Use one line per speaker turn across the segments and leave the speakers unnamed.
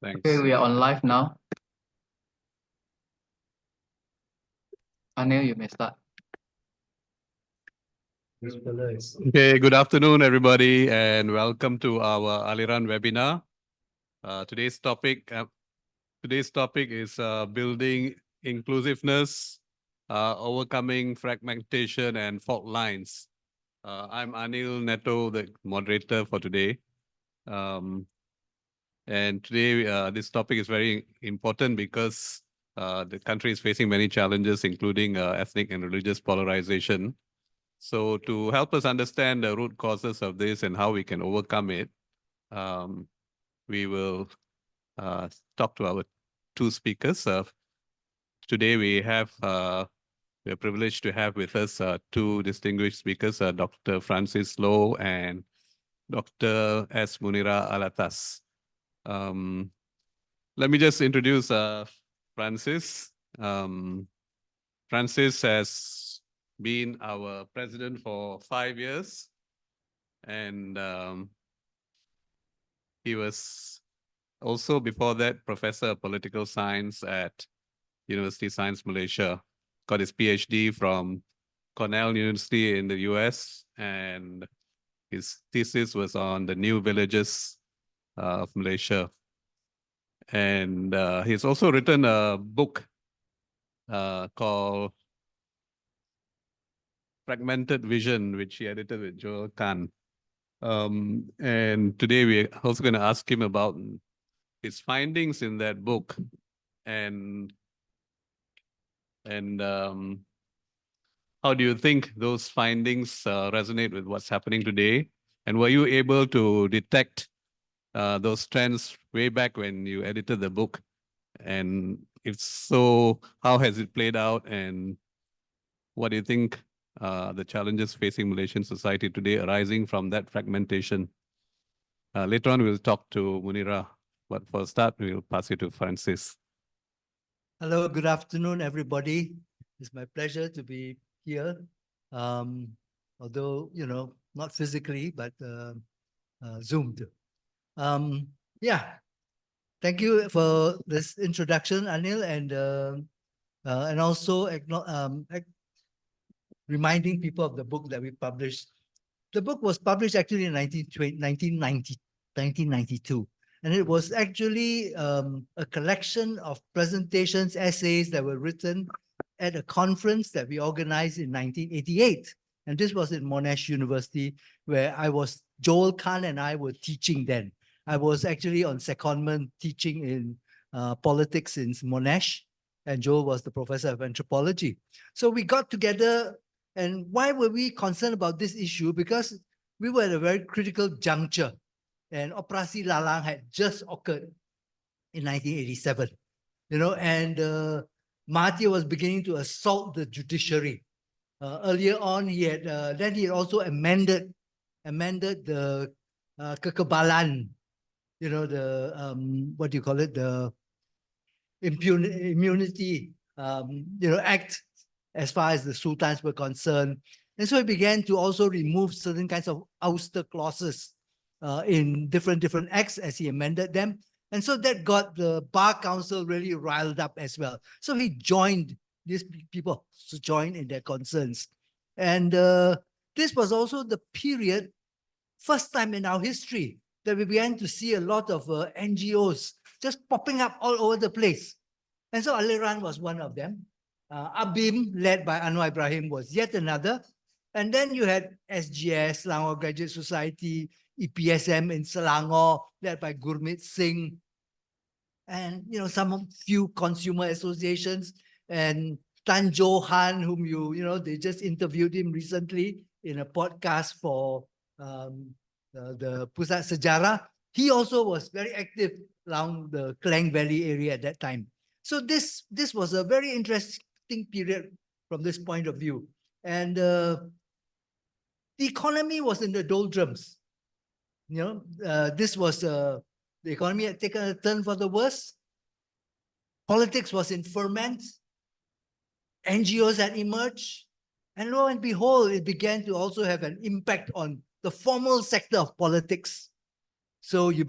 Thanks.
Okay, we are on live now. Anil, you may start.
Okay, good afternoon, everybody, and welcome to our Aliran webinar. Today's topic is building inclusiveness, overcoming fragmentation and fault lines. I'm Anil Netto, the moderator for today. And today, this topic is very important because the country is facing many challenges, including ethnic and religious polarization. So to help us understand the root causes of this and how we can overcome it, we will talk to our two speakers. Today we are privileged to have with us two distinguished speakers, Dr. Francis Loh and Dr. S Munirah Alatas. Let me just introduce Francis. Francis has been our president for 5 years, and he was also before that professor of political science at University of Science Malaysia. Got his PhD from Cornell University in the US, and his thesis was on the new villages of Malaysia. And he's also written a book called Fragmented Vision, which he edited with Joel Kahn. And today we're also going to ask him about his findings in that book and how do you think those findings resonate with what's happening today? And were you able to detect those trends way back when you edited the book? And if so, how has it played out? And what do you think the challenges facing Malaysian society today arising from that fragmentation? Later on, we'll talk to Munirah, but for a start, we'll pass it to Francis.
Hello, good afternoon, everybody. It's my pleasure to be here. Although, not physically, but Zoomed. Yeah, thank you for this introduction, Anil, and also reminding people of the book that we published. The book was published actually in 1992. And it was actually a collection of presentations, essays that were written at a conference that we organized in 1988. And this was in Monash University, where Joel Kahn and I were teaching then. I was actually on secondment teaching in politics in Monash, and Joel was the professor of anthropology. So we got together, and why were we concerned about this issue? Because we were at a very critical juncture. And Operasi Lalang had just occurred in 1987, and Mahathir was beginning to assault the judiciary. Earlier on, he had also amended the kekebalan, the immunity, act as far as the sultans were concerned. And so he began to also remove certain kinds of ouster clauses in different acts as he amended them. And so that got the Bar Council really riled up as well. So he joined these people to join in their concerns. And this was also the period, first time in our history, that we began to see a lot of NGOs just popping up all over the place. And so Aliran was one of them. ABIM, led by Anwar Ibrahim, was yet another. And then you had SGS, Selangor Graduate Society, EPSM in Selangor, led by Gurmit Singh, and some few consumer associations, and Tan Johan, whom they just interviewed him recently in a podcast for the Pusat Sejarah. He also was very active around the Klang Valley area at that time. So this was a very interesting period from this point of view. And the economy was in the doldrums. This was the economy had taken a turn for the worse. Politics was in ferment. NGOs had emerged. And lo and behold, it began to also have an impact on the formal sector of politics. So you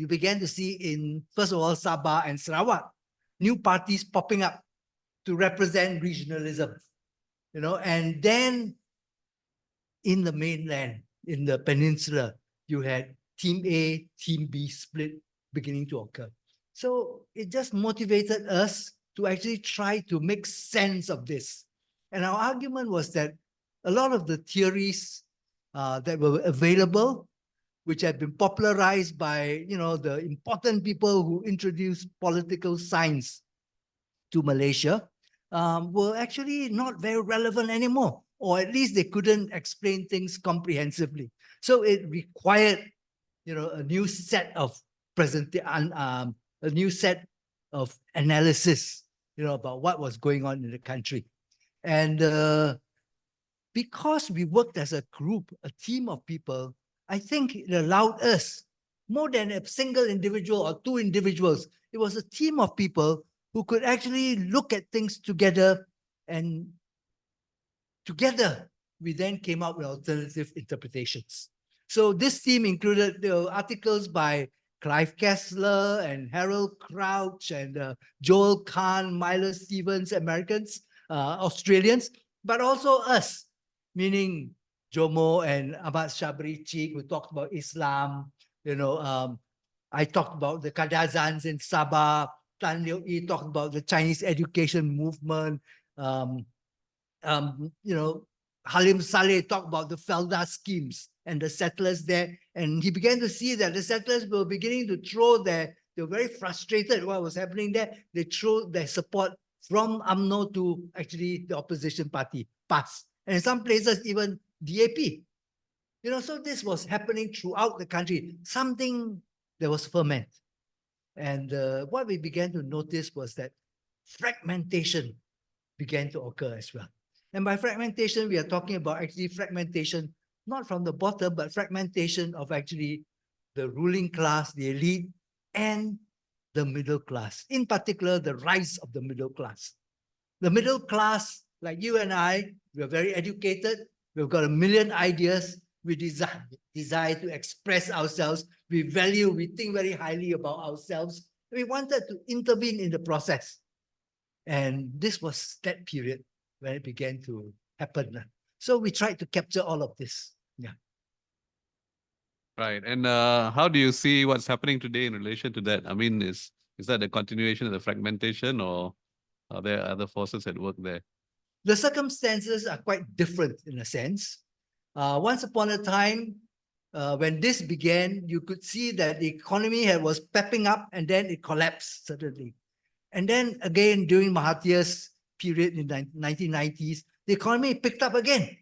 began to see in, first of all, Sabah and Sarawak, new parties popping up to represent regionalism, and then in the mainland, in the peninsula, you had Team A, Team B split beginning to occur. So it just motivated us to actually try to make sense of this. And our argument was that a lot of the theories that were available, which had been popularized by the important people who introduced political science to Malaysia, were actually not very relevant anymore, or at least they couldn't explain things comprehensively. So it required, a new set of a new set of analysis, about what was going on in the country. And because we worked as a group, a team of people, I think it allowed us, more than a single individual or two individuals, it was a team of people who could actually look at things together, and together we then came up with alternative interpretations. So this team included articles by Clive Kessler and Harold Crouch and Joel Kahn, Milo Stevens, Americans, Australians, but also us, meaning Jomo and Ahmad Shabri Chik, who talked about Islam. I talked about the Kadazans in Sabah. Tan Liu Yi talked about the Chinese education movement. Halim Saleh talked about the Felda schemes and the settlers there. And he began to see that the settlers were beginning to they were very frustrated with what was happening there. They threw their support from UMNO to actually the opposition party, PAS. And in some places, even DAP. So this was happening throughout the country, something that was ferment. And what we began to notice was that fragmentation began to occur as well. And by fragmentation, we are talking about actually fragmentation, not from the bottom, but fragmentation of actually the ruling class, the elite, and the middle class. In particular, the rise of the middle class. The middle class, like you and I, we are very educated. We've got a million ideas. We desire to express ourselves. We think very highly about ourselves. We wanted to intervene in the process. And this was that period when it began to happen. So we tried to capture all of this. Yeah.
Right. And how do you see what's happening today in relation to that? I mean, is that a continuation of the fragmentation, or are there other forces at work there?
The circumstances are quite different in a sense. Once upon a time, when this began, you could see that the economy was pepping up and then it collapsed suddenly. And then again, during Mahathir's period in the 1990s, the economy picked up again.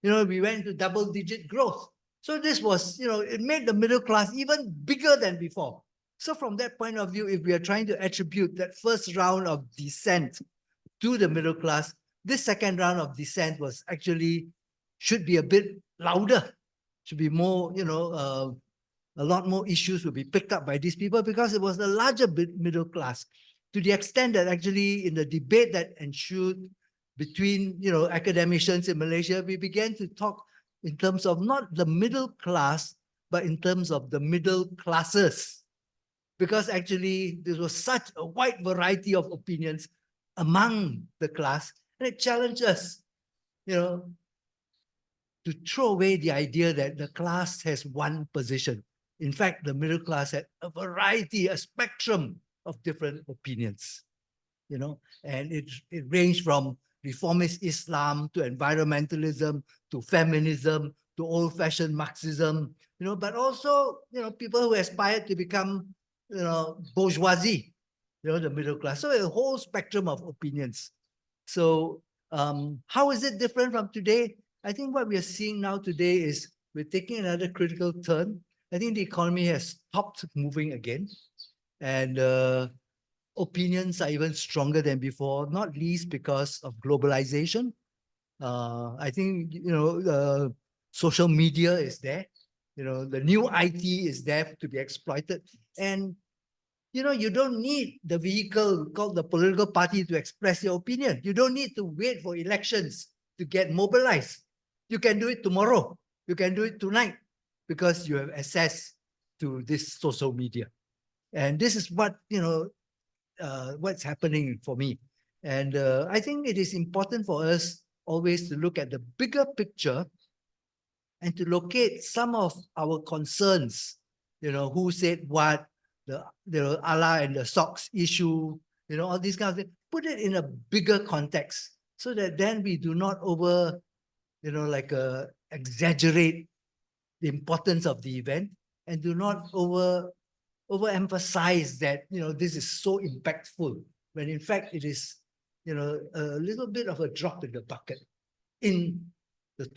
We went to double-digit growth. So this was, it made the middle class even bigger than before. So from that point of view, if we are trying to attribute that first round of descent to the middle class, this second round of descent was actually, should be a bit louder, should be more, a lot more issues will be picked up by these people, because it was the larger middle class, to the extent that actually in the debate that ensued between, academicians in Malaysia, we began to talk in terms of not the middle class, but in terms of the middle classes, because actually there was such a wide variety of opinions among the class, and it challenged us, to throw away the idea that the class has one position. In fact, the middle class had a variety, a spectrum of different opinions, and it ranged from reformist Islam to environmentalism to feminism to old-fashioned Marxism, but also, people who aspired to become, bourgeoisie, the middle class. So a whole spectrum of opinions. So how is it different from today? I think what we are seeing now today is we're taking another critical turn. I think the economy has stopped moving again, and opinions are even stronger than before, not least because of globalization. I think, social media is there. The new IT is there to be exploited. And, you don't need the vehicle called the political party to express your opinion. You don't need to wait for elections to get mobilized. You can do it tomorrow. You can do it tonight, because you have access to this social media. And this is what, what's happening for me. And I think it is important for us always to look at the bigger picture and to locate some of our concerns, who said what, the Allah and the socks issue, all these kinds of things, put it in a bigger context so that then we do not exaggerate the importance of the event and do not overemphasize that, this is so impactful when in fact it is, a little bit of a drop in the bucket in the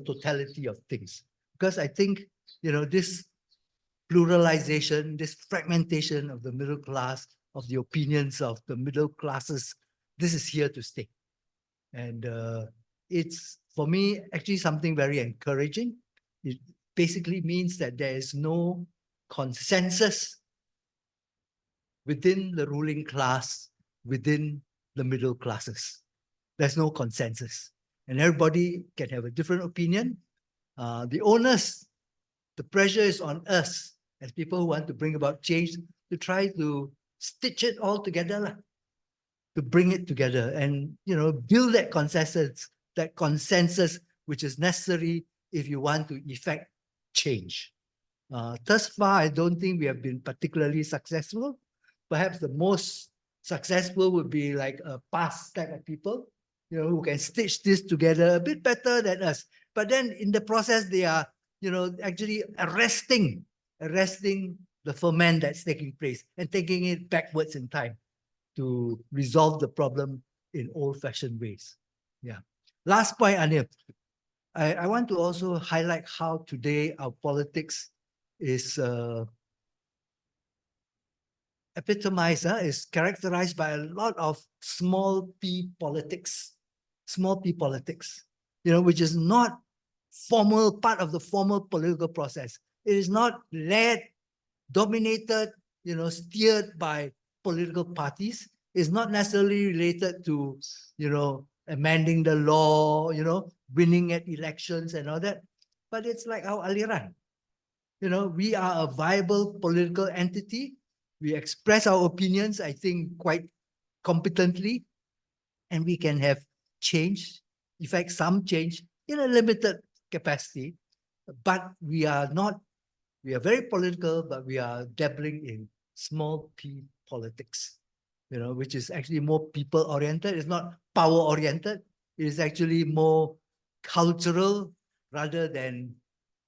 totality of things. Because I think, this pluralization, this fragmentation of the middle class, of the opinions of the middle classes, this is here to stay. And it's, for me, actually something very encouraging. It basically means that there is no consensus within the ruling class, within the middle classes. There's no consensus. And everybody can have a different opinion. The onus, the pressure is on us as people who want to bring about change to try to stitch it all together, to bring it together and, build that consensus which is necessary if you want to effect change. Thus far, I don't think we have been particularly successful. Perhaps the most successful would be like a past type of people, who can stitch this together a bit better than us. But then in the process, they are, actually arresting the ferment that's taking place and taking it backwards in time to resolve the problem in old-fashioned ways. Yeah. Last point, Anil. I want to also highlight how today our politics is epitomized, is characterized by a lot of small p politics, which is not part of the formal political process. It is not led, dominated, steered by political parties. It's not necessarily related to, amending the law, winning at elections and all that. But it's like our Aliran. We are a viable political entity. We express our opinions, I think, quite competently, and we can have change, in fact, some change in a limited capacity. But we are very political, but we are dabbling in small p politics, which is actually more people-oriented. It's not power-oriented. It is actually more cultural rather than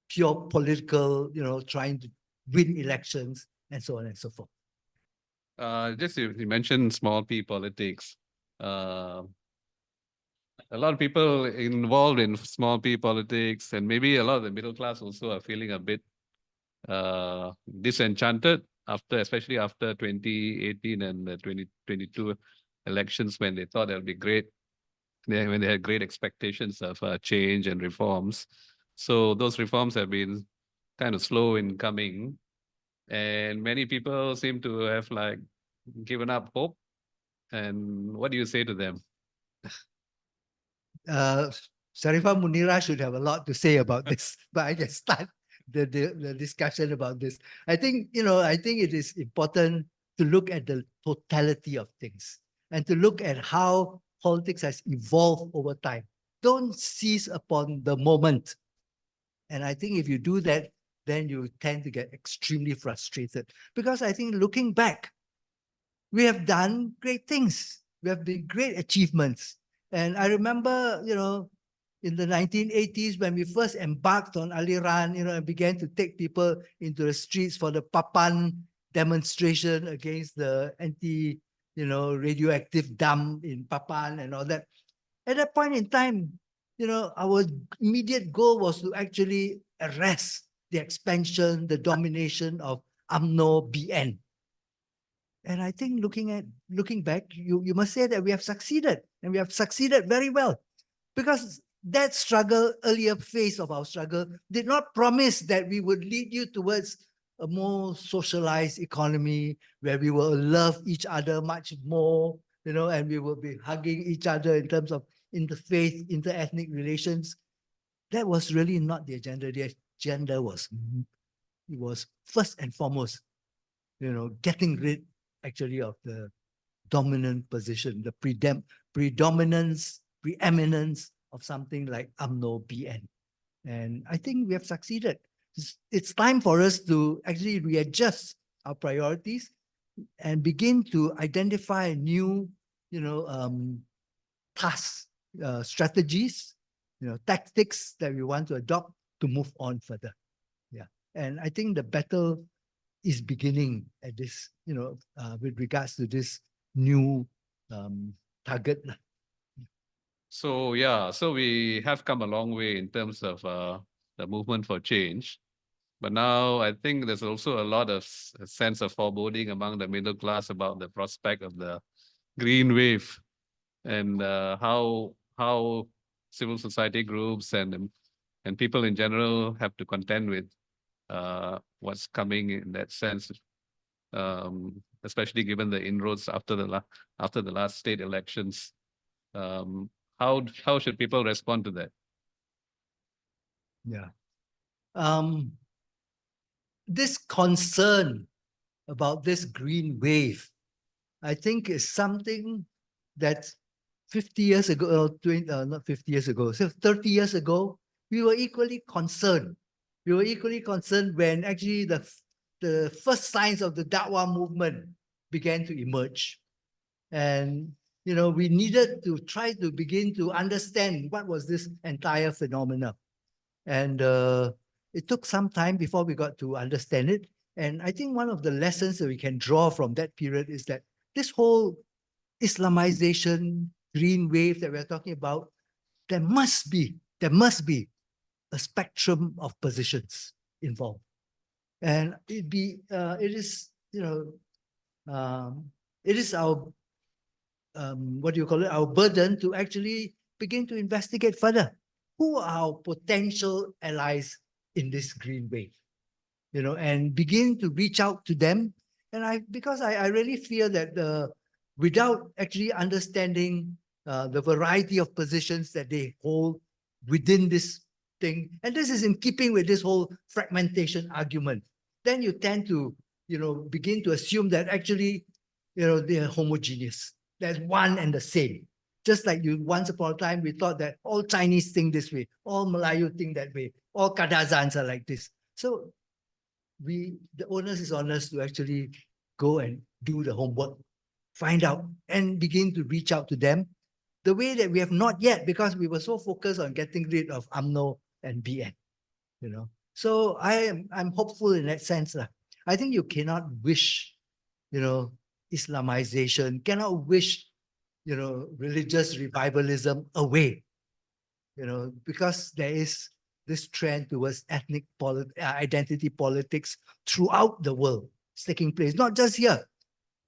pure political, trying to win elections and so on and so forth.
Just you mentioned small p politics. A lot of people involved in small p politics, and maybe a lot of the middle class also are feeling a bit disenchanted especially after 2018 and the 2022 elections, when they thought that would be great, when they had great expectations of change and reforms. So those reforms have been kind of slow in coming, and many people seem to have given up hope. And what do you say to them?
Sharifah Munirah should have a lot to say about this, but I can start the discussion about this. I think it is important to look at the totality of things and to look at how politics has evolved over time. Don't seize upon the moment. And I think if you do that, then you tend to get extremely frustrated. Because I think looking back, we have done great things. We have been great achievements. And I remember, in the 1980s, when we first embarked on Aliran, and began to take people into the streets for the Papan demonstration against the radioactive dump in Papan and all that. At that point in time, our immediate goal was to actually arrest the expansion, the domination of UMNO BN. And I think looking back, you must say that we have succeeded, and we have succeeded very well, because that struggle, earlier phase of our struggle, did not promise that we would lead you towards a more socialized economy where we will love each other much more, and we will be hugging each other in terms of interfaith, inter-ethnic relations. That was really not the agenda. The agenda was it was first and foremost, getting rid actually of the dominant position, the preeminence of something like UMNO BN. And I think we have succeeded. It's time for us to actually readjust our priorities and begin to identify new, tasks, strategies, tactics that we want to adopt to move on further. Yeah. And I think the battle is beginning at this, with regards to this new target.
So yeah, so we have come a long way in terms of the movement for change. But now I think there's also a lot of a sense of foreboding among the middle class about the prospect of the green wave and how civil society groups and people in general have to contend with what's coming in that sense, especially given the inroads after the last state elections. How should people respond to that?
Yeah. This concern about this green wave, I think is something that 50 years ago, 20, not 50 years ago, so 30 years ago, we were equally concerned. We were equally concerned when actually the first signs of the Dakwah movement began to emerge. And, we needed to try to begin to understand what was this entire phenomena. And it took some time before we got to understand it. And I think one of the lessons that we can draw from that period is that this whole Islamization, green wave that we're talking about, there must be a spectrum of positions involved. And it is our our burden to actually begin to investigate further. Who are our potential allies in this green wave? And begin to reach out to them. And because I really fear that without actually understanding the variety of positions that they hold within this thing, and this is in keeping with this whole fragmentation argument, then you tend to, begin to assume that actually, they're homogeneous. There's one and the same. Just like once upon a time, we thought that all Chinese think this way, all Malayu think that way, all Kadazans are like this. So the onus is on us to actually go and do the homework, find out, and begin to reach out to them the way that we have not yet, because we were so focused on getting rid of UMNO and BN. So I'm hopeful in that sense. I think you cannot wish, Islamization, cannot wish, religious revivalism away, because there is this trend towards ethnic identity politics throughout the world. It's taking place, not just here,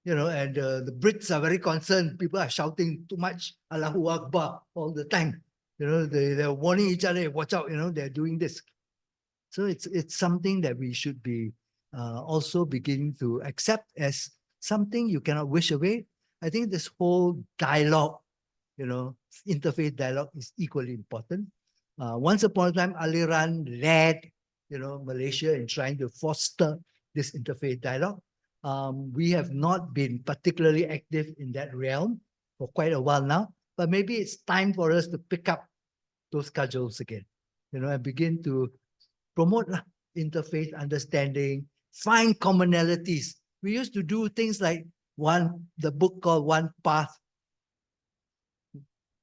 and the Brits are very concerned. People are shouting too much Allahu Akbar all the time. They're warning each other, watch out, they're doing this. So it's something that we should be also beginning to accept as something you cannot wish away. I think this whole dialogue, interfaith dialogue is equally important. Once upon a time, Aliran led, Malaysia in trying to foster this interfaith dialogue. We have not been particularly active in that realm for quite a while now, but maybe it's time for us to pick up those cudgels again, and begin to promote interfaith understanding, find commonalities. We used to do things like the book called One Path,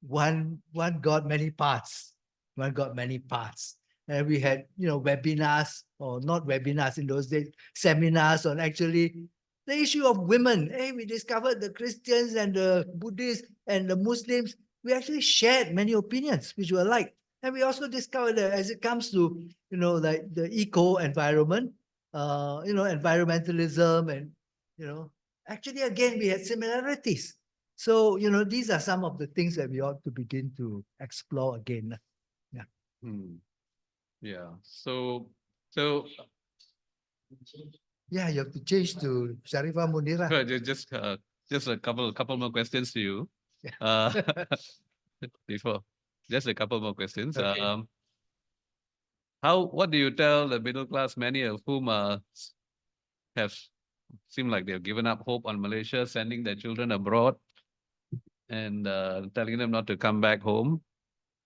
One God, Many Paths. One God, Many Paths. And we had, webinars, or not webinars in those days, seminars on actually the issue of women. Hey, we discovered the Christians and the Buddhists and the Muslims, we actually shared many opinions which were alike. And we also discovered that as it comes to, like the eco-environment, environmentalism and, actually, again, we had similarities. So, these are some of the things that we ought to begin to explore again. Yeah.
Yeah. So
yeah, you have to change to Sharifah Munirah.
Just a couple more questions to you. Before, just a couple more questions.
Okay.
What do you tell the middle class, many of whom have seemed like they've given up hope on Malaysia, sending their children abroad and telling them not to come back home?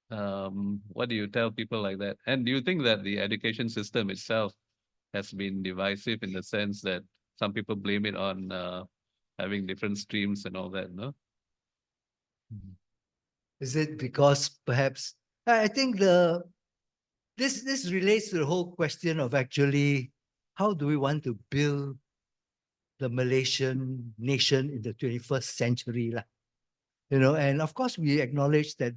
What do you tell people like that? And do you think that the education system itself has been divisive in the sense that some people blame it on having different streams and all that, no?
Is it because perhaps I think this relates to the whole question of actually how do we want to build the Malaysian nation in the 21st century, lah? And of course we acknowledge that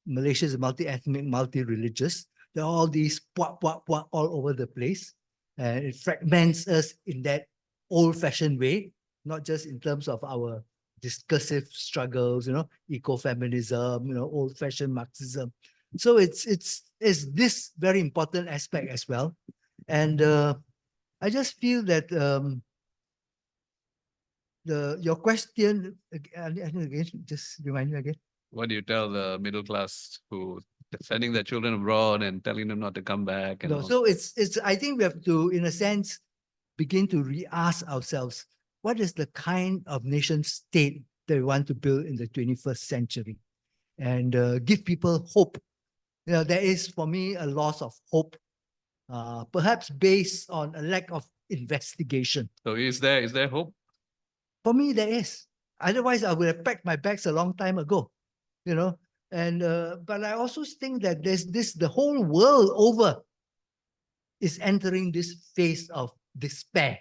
Malaysia is multi-ethnic, multi-religious. There are all these all over the place, and it fragments us in that old-fashioned way, not just in terms of our discursive struggles, ecofeminism, old-fashioned Marxism. So it's this very important aspect as well, and I just feel that your question again, just remind me again.
What do you tell the middle class who sending their children abroad and telling them not to come back? And
No,
all?
so it's I think we have to, in a sense, begin to re-ask ourselves, what is the kind of nation state that we want to build in the 21st century? And give people hope. There is, for me, a loss of hope, perhaps based on a lack of investigation.
So is there hope?
For me, there is. Otherwise, I would have packed my bags a long time ago, And but I also think that there's the whole world over is entering this phase of despair.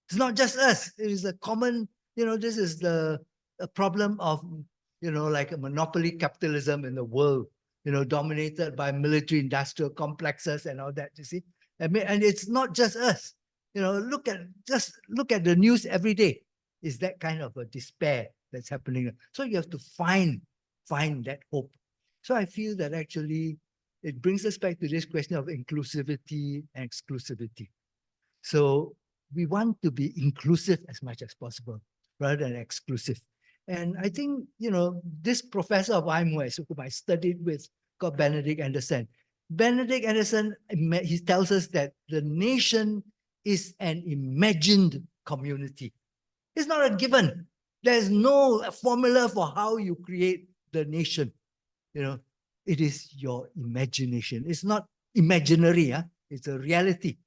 It's not just us. It is a common, this is a problem of, like a monopoly capitalism in the world, dominated by military industrial complexes and all that, you see. And it's not just us. Look at the news every day. Is that kind of a despair that's happening. So you have to find that hope. So I feel that actually it brings us back to this question of inclusivity and exclusivity. So we want to be inclusive as much as possible rather than exclusive. And I think, this professor of IMOS, whom I studied with, called Benedict Anderson. Benedict Anderson, he tells us that the nation is an imagined community. It's not a given. There's no formula for how you create the nation. It is your imagination. It's not imaginary, it's a reality,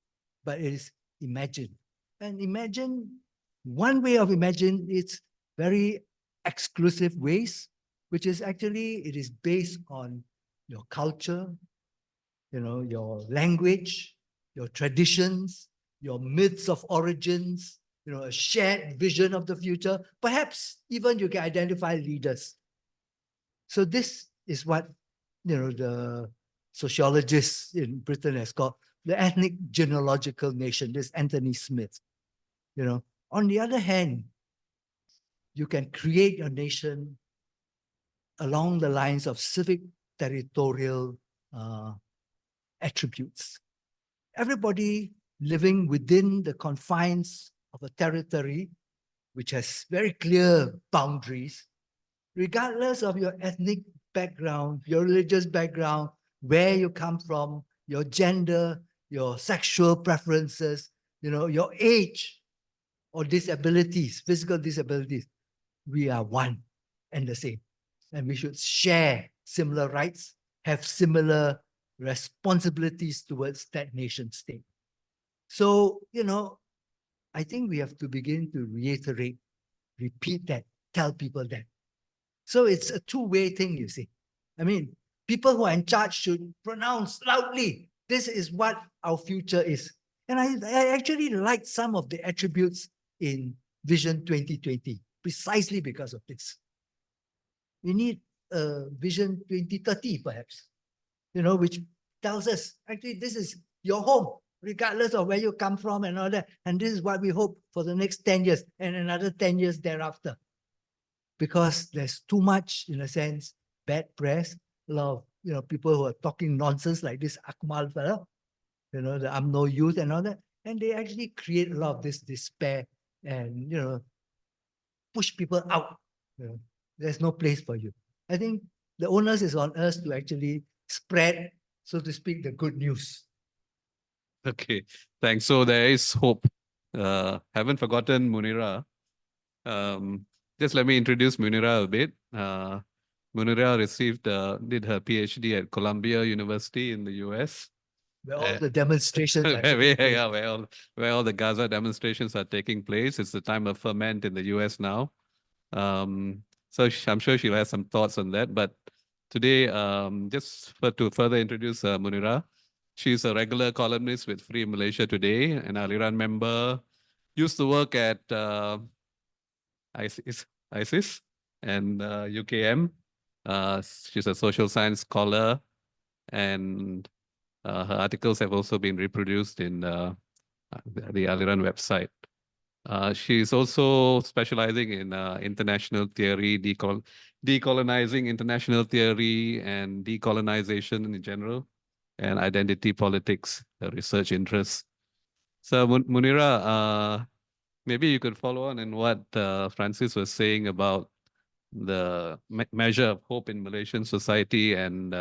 but it is imagined. And imagine, one way of imagine, it's very exclusive ways, which is actually, it is based on your culture, your language, your traditions, your myths of origins, a shared vision of the future. Perhaps even you can identify leaders. So this is what, the sociologists in Britain has called the ethnic genealogical nation, this Anthony Smith. On the other hand, you can create your nation along the lines of civic territorial attributes. Everybody living within the confines of a territory which has very clear boundaries, regardless of your ethnic background, your religious background, where you come from, your gender, your sexual preferences, your age or disabilities, physical disabilities, we are one and the same. And we should share similar rights, have similar responsibilities towards that nation state. So, I think we have to begin to repeat that, tell people that. So it's a two-way thing, you see. I mean, people who are in charge should pronounce loudly, this is what our future is. And I actually like some of the attributes in Vision 2020, precisely because of this. We need a Vision 2030, perhaps, which tells us, actually, this is your home, regardless of where you come from and all that. And this is what we hope for the next 10 years and another 10 years thereafter. Because there's too much, in a sense, bad press, a lot of, people who are talking nonsense like this Akmal fellow, the UMNO youth and all that. And they actually create a lot of this despair and, push people out. There's no place for you. I think the onus is on us to actually spread so to speak, the good news.
Okay, thanks. So there is hope. Haven't forgotten Munirah. Just let me introduce Munirah a bit. Munirah did her PhD at Columbia University in the US.
Where all the demonstrations are taking place.
Where all the Gaza demonstrations are taking place. It's the time of ferment in the US now. So I'm sure she'll have some thoughts on that. But today, to further introduce Munirah, she's a regular columnist with Free Malaysia Today, an Aliran member. Used to work at ISIS and UKM. She's a social science scholar, and her articles have also been reproduced in the Aliran website. She's also specializing in international theory, decolonizing international theory and decolonization in general, and identity politics, research interests. So Munirah, maybe you could follow on in what Francis was saying about the measure of hope in Malaysian society and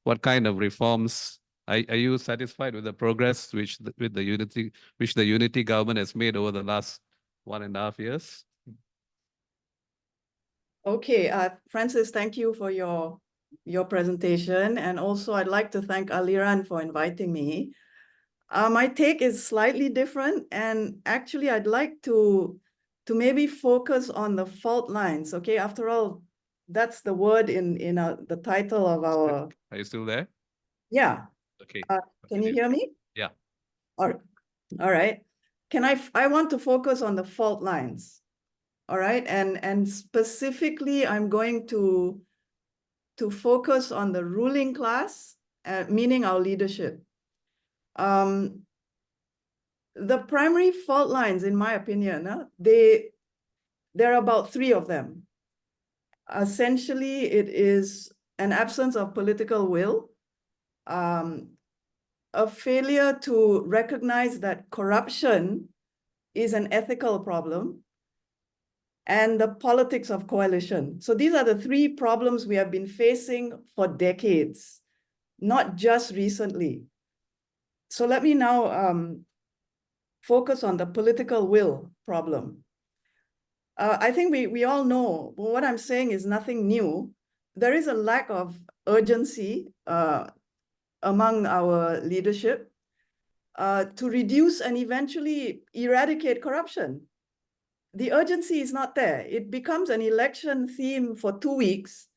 what kind of reforms are you satisfied with the progress which the unity government has made over the last 1.5 years?
Okay, Francis, thank you for your presentation, and also I'd like to thank Aliran for inviting me. My take is slightly different, and actually I'd like to maybe focus on the fault lines. Okay, after all, that's the word in the title of our.
Are you still there?
Yeah.
Okay.
Can you hear me?
Yeah.
All right. I want to focus on the fault lines. All right, and specifically, I'm going to focus on the ruling class, meaning our leadership. The primary fault lines, in my opinion, there are about 3 of them. Essentially, it is an absence of political will, a failure to recognize that corruption is an ethical problem, and the politics of coalition. So these are the 3 problems we have been facing for decades, not just recently. So let me now focus on the political will problem. I think we all know, but what I'm saying is nothing new. There is a lack of urgency among our leadership to reduce and eventually eradicate corruption. The urgency is not there. It becomes an election theme for 2 weeks,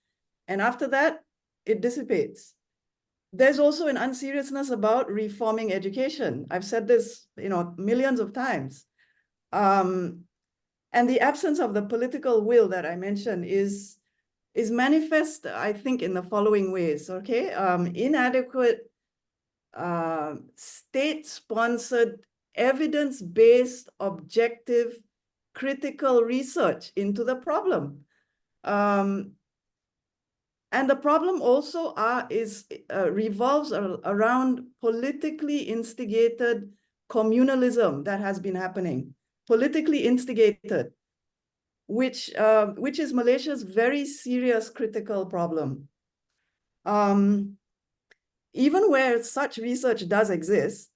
and after that, it dissipates. There's also an unseriousness about reforming education. I've said this, millions of times. And the absence of the political will that I mentioned is manifest, I think, in the following ways, okay? Inadequate state-sponsored, evidence-based, objective, critical research into the problem. And the problem also revolves around politically instigated communalism that has been happening, politically instigated, which is Malaysia's very serious critical problem. Even where such research does exist,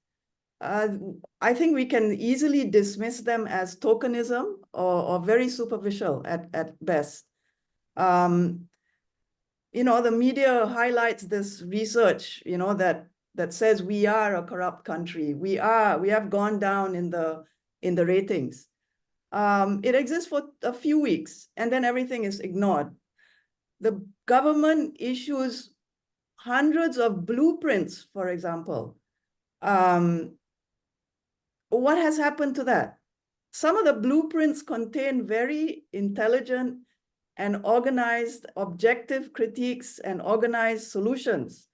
I think we can easily dismiss them as tokenism or very superficial at best. The media highlights this research, that says we are a corrupt country. We have gone down in the ratings. It exists for a few weeks, and then everything is ignored. The government issues hundreds of blueprints, for example. What has happened to that? Some of the blueprints contain very intelligent and organized objective critiques and organized solutions,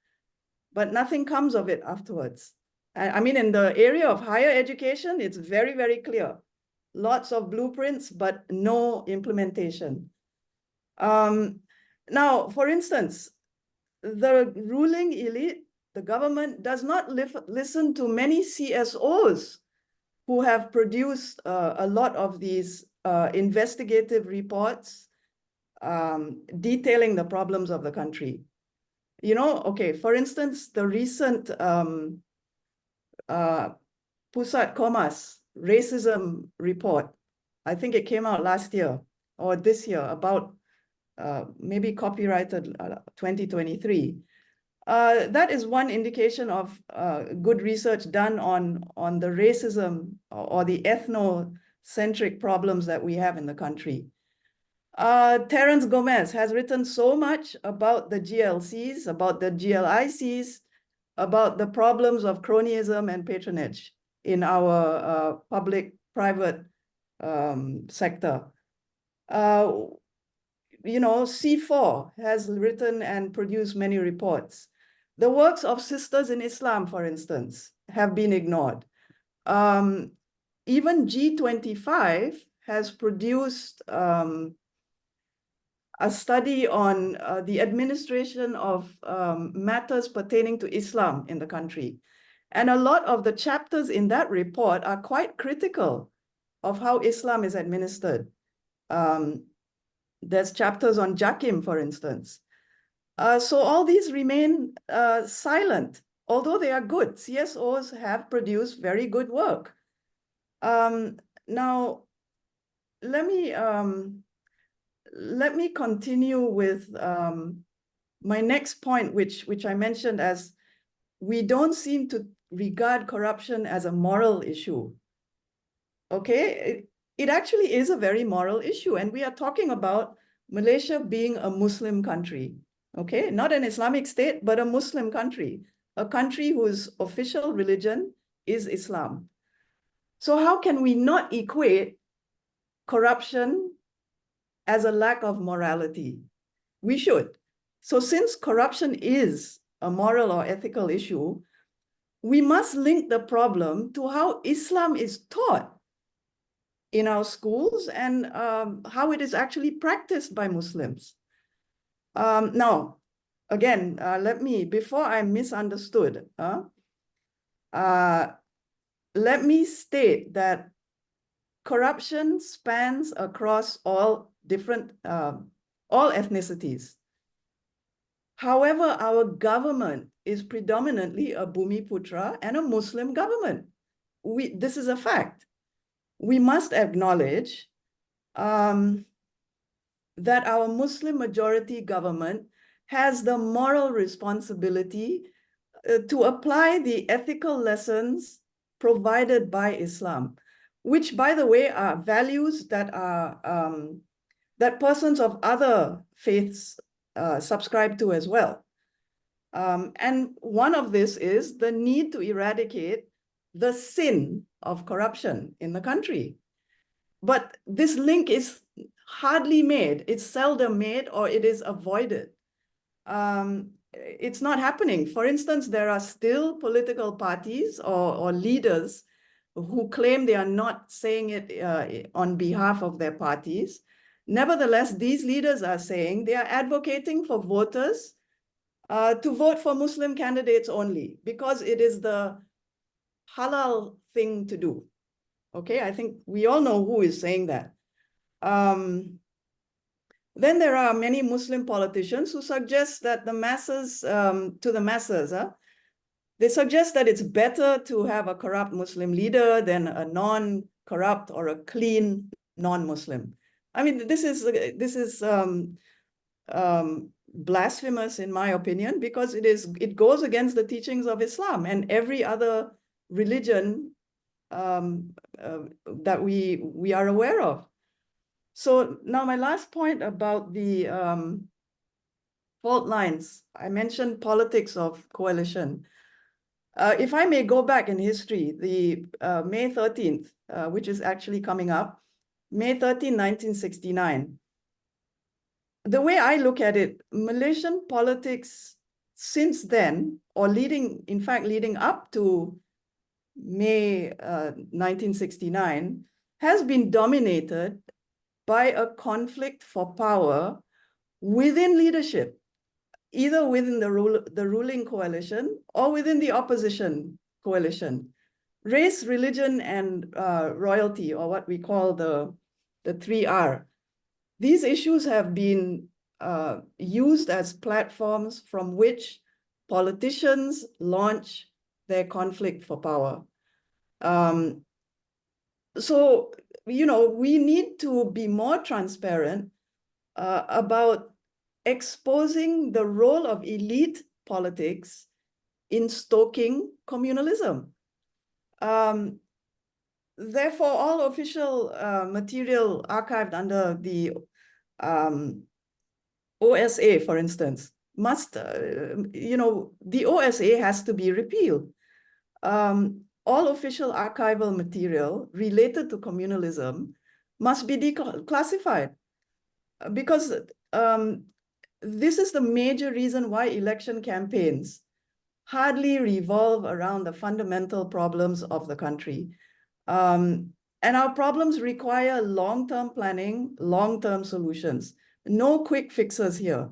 but nothing comes of it afterwards. I mean, in the area of higher education, it's very, very clear. Lots of blueprints, but no implementation. Now, for instance, the ruling elite, the government, does not listen to many CSOs who have produced a lot of these investigative reports detailing the problems of the country. You know, okay, for instance, the recent Pusat Komas racism report, I think it came out last year or this year, about maybe copyrighted 2023. That is one indication of good research done on the racism or the ethnocentric problems that we have in the country. Terence Gomez has written so much about the GLCs, about the GLICs, about the problems of cronyism and patronage in our public-private sector. You know, C4 has written and produced many reports. The works of Sisters in Islam, for instance, have been ignored. Even G25 has produced a study on the administration of matters pertaining to Islam in the country. And a lot of the chapters in that report are quite critical of how Islam is administered. There's chapters on Jakim, for instance. So all these remain silent, although they are good. CSOs have produced very good work. Now, let me continue with my next point, which I mentioned as we don't seem to regard corruption as a moral issue. Okay, it actually is a very moral issue, and we are talking about Malaysia being a Muslim country. Okay, not an Islamic state, but a Muslim country, a country whose official religion is Islam. So how can we not equate corruption as a lack of morality? We should. So since corruption is a moral or ethical issue, we must link the problem to how Islam is taught in our schools and how it is actually practiced by Muslims. Now, again, before I'm misunderstood, let me state that corruption spans across all ethnicities. However, our government is predominantly a Bumiputra and a Muslim government. This is a fact. We must acknowledge that our Muslim majority government has the moral responsibility to apply the ethical lessons provided by Islam, which, by the way, are values that are that persons of other faiths subscribe to as well. And one of this is the need to eradicate the sin of corruption in the country. But this link is hardly made. It's seldom made, or it is avoided. It's not happening. For instance, there are still political parties or leaders who claim they are not saying it on behalf of their parties. Nevertheless, these leaders are saying they are advocating for voters to vote for Muslim candidates only, because it is the halal thing to do. Okay, I think we all know who is saying that. Then there are many Muslim politicians who suggest that the masses, they suggest that it's better to have a corrupt Muslim leader than a non-corrupt or a clean non-Muslim. I mean, this is blasphemous in my opinion, because it goes against the teachings of Islam and every other religion that we are aware of. So now my last point about the fault lines. I mentioned politics of coalition. If I may go back in history, the May 13th, which is actually coming up, May 13, 1969. The way I look at it, Malaysian politics since then, or leading up to May 1969, has been dominated by a conflict for power within leadership, either within the ruling coalition or within the opposition coalition. Race, religion, and royalty, or what we call the 3R. These issues have been used as platforms from which politicians launch their conflict for power. So, we need to be more transparent about exposing the role of elite politics in stoking communalism. Therefore, all official material archived under the OSA, for instance, must, the OSA has to be repealed. All official archival material related to communalism must be declassified because this is the major reason why election campaigns hardly revolve around the fundamental problems of the country. And our problems require long-term planning, long-term solutions, no quick fixes here.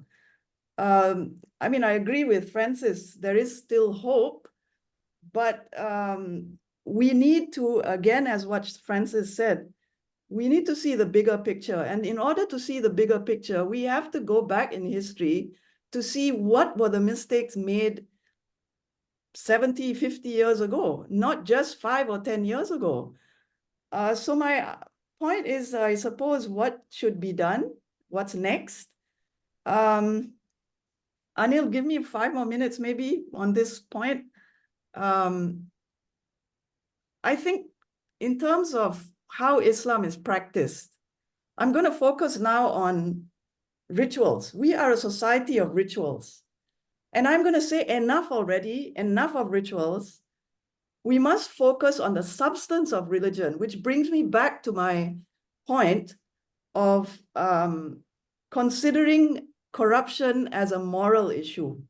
I mean, I agree with Francis, there is still hope, but we need to, again, as what Francis said, we need to see the bigger picture. And in order to see the bigger picture, we have to go back in history to see what were the mistakes made 70, 50 years ago, not just 5 or 10 years ago. So my point is, I suppose, what should be done? What's next? Anil, give me 5 more minutes maybe on this point. I think in terms of how Islam is practiced, I'm going to focus now on rituals. We are a society of rituals. And I'm going to say enough already, enough of rituals. We must focus on the substance of religion, which brings me back to my point of considering corruption as a moral issue.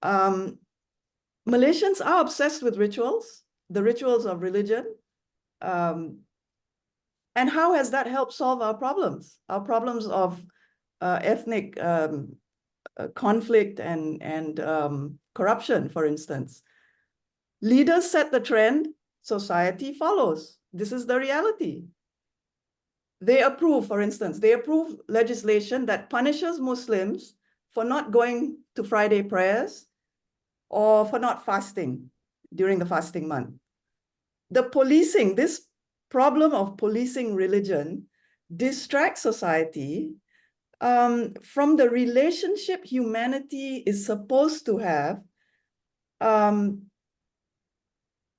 Malaysians are obsessed with rituals, the rituals of religion. And how has that helped solve our problems of ethnic conflict and corruption, for instance? Leaders set the trend, society follows. This is the reality. They approve, for instance, they approve legislation that punishes Muslims for not going to Friday prayers or for not fasting during the fasting month. The policing, this problem of policing religion distracts society from the relationship humanity is supposed to have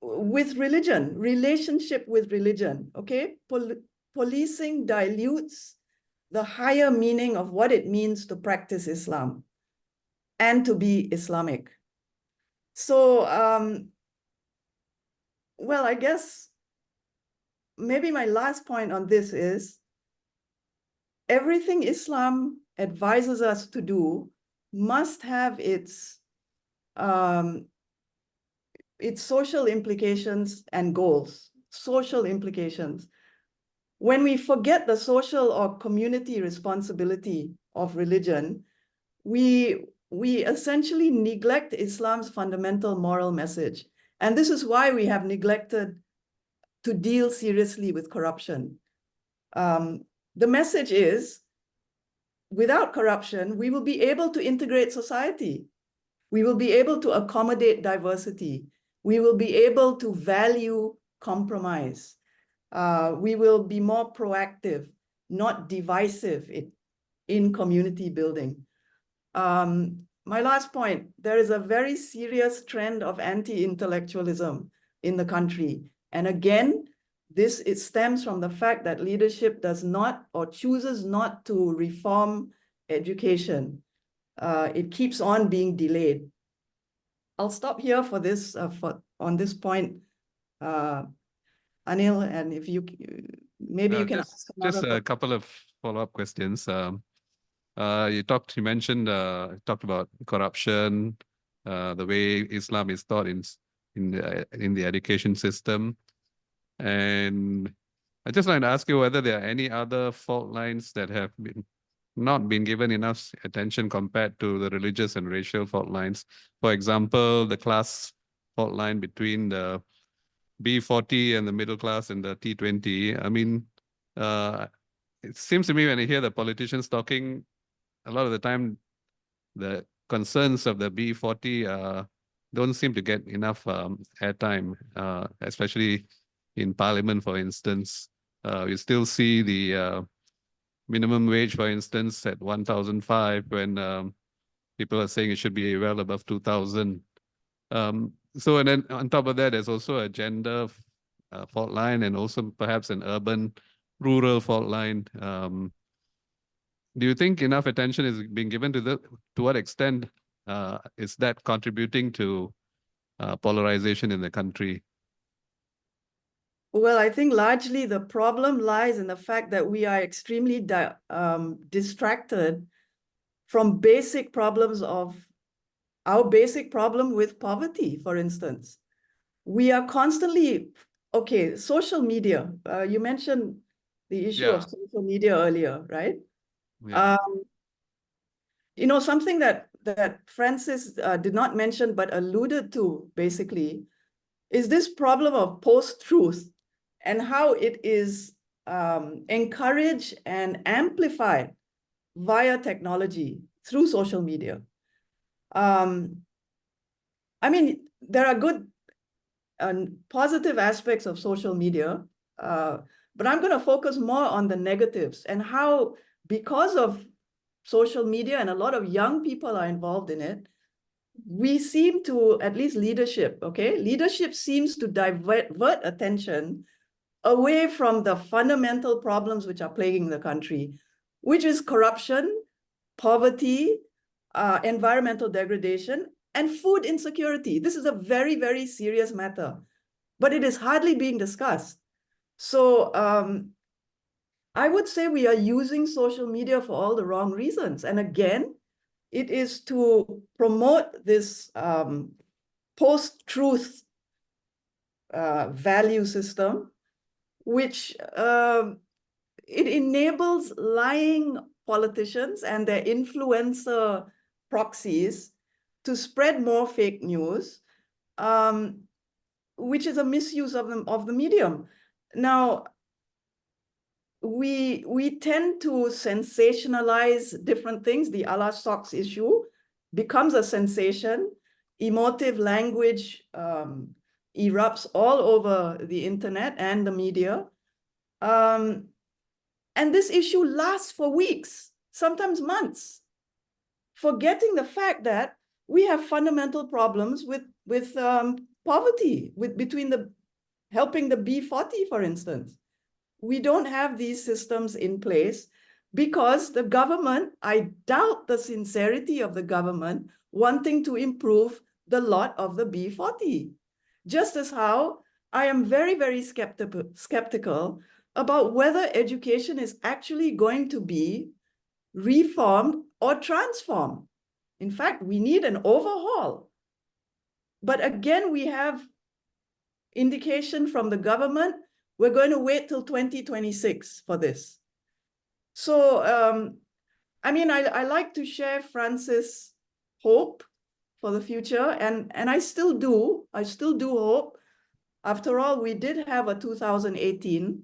with religion, relationship with religion, okay? Policing dilutes the higher meaning of what it means to practice Islam and to be Islamic. So, well, I guess maybe my last point on this is everything Islam advises us to do must have its social implications and goals, social implications. When we forget the social or community responsibility of religion, we essentially neglect Islam's fundamental moral message. And this is why we have neglected to deal seriously with corruption. The message is, without corruption, we will be able to integrate society. We will be able to accommodate diversity. We will be able to value compromise. We will be more proactive, not divisive in community building. My last point, there is a very serious trend of anti-intellectualism in the country. And again, it stems from the fact that leadership does not or chooses not to reform education. It keeps on being delayed. I'll stop here for this on this point, Anil, and if you maybe you can ask
just a couple of follow-up questions. You mentioned talked about corruption, the way Islam is taught in the education system, and I just like to ask you whether there are any other fault lines that have not been given enough attention compared to the religious and racial fault lines. For example, the class fault line between the B40 and the middle class and the T20. I mean, it seems to me when I hear the politicians talking, a lot of the time, the concerns of the B40 don't seem to get enough airtime, especially in Parliament, for instance. We still see the minimum wage, for instance, at 1,005 when people are saying it should be well above 2,000. So, and then on top of that, there's also a gender fault line and also perhaps an urban rural fault line. Do you think enough attention is being given to what extent is that contributing to polarization in the country?
Well, I think largely the problem lies in the fact that we are extremely distracted from basic problems of our basic problem with poverty, for instance. We are constantly, okay, social media. You mentioned the issue of social media earlier, right?
Yeah.
You know, something that Francis did not mention but alluded to basically is this problem of post-truth and how it is encouraged and amplified via technology through social media. I mean, there are good and positive aspects of social media, but I'm going to focus more on the negatives and how, because of social media and a lot of young people are involved in it, we seem to, at least leadership, okay? Leadership seems to divert attention away from the fundamental problems which are plaguing the country, which is corruption, poverty, environmental degradation, and food insecurity. This is a very, very serious matter, but it is hardly being discussed. So I would say we are using social media for all the wrong reasons. And again, it is to promote this post-truth value system, which it enables lying politicians and their influencer proxies to spread more fake news, which is a misuse of the medium. Now, we tend to sensationalize different things. The Allah socks issue becomes a sensation. Emotive language erupts all over the internet and the media. And this issue lasts for weeks, sometimes months, forgetting the fact that we have fundamental problems with poverty, helping the B40, for instance. We don't have these systems in place because the government, I doubt the sincerity of the government wanting to improve the lot of the B40. Just as how I am very, very skeptical about whether education is actually going to be reformed or transformed. In fact, we need an overhaul. But again, we have indication from the government, we're going to wait till 2026 for this. So, I mean, I like to share Francis' hope for the future, and I still do. I still do hope. After all, we did have a 2018,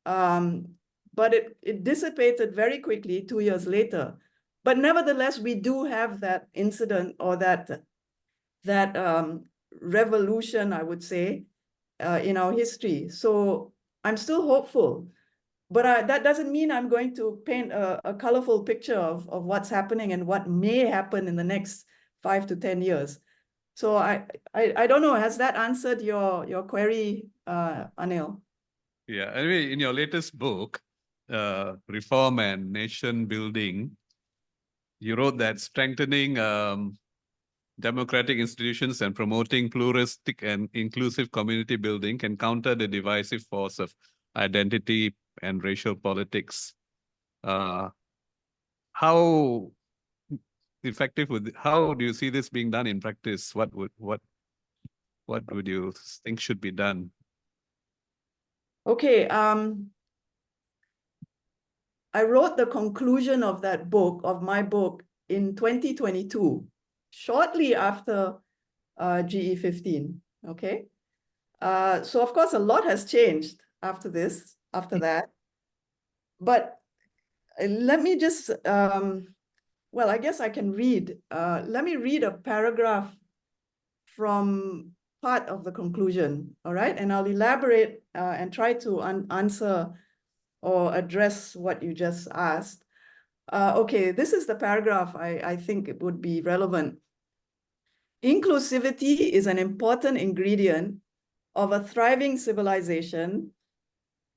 but it dissipated very quickly 2 years later. But nevertheless, we do have that incident or that revolution, I would say, in our history. So I'm still hopeful, but that doesn't mean I'm going to paint a colorful picture of what's happening and what may happen in the next 5 to 10 years. So I don't know, has that answered your query, Anil?
Yeah, anyway, in your latest book, Reform and Nation Building, you wrote that strengthening democratic institutions and promoting pluralistic and inclusive community building can counter the divisive force of identity and racial politics. How effective how do you see this being done in practice? What would you think should be done?
Okay, I wrote the conclusion of that book, of my book, in 2022, shortly after GE15, okay? So of course, a lot has changed after that. But let me just well, I guess I can read. Let me read a paragraph from part of the conclusion, all right? And I'll elaborate and try to answer or address what you just asked. Okay, this is the paragraph I think it would be relevant. Inclusivity is an important ingredient of a thriving civilization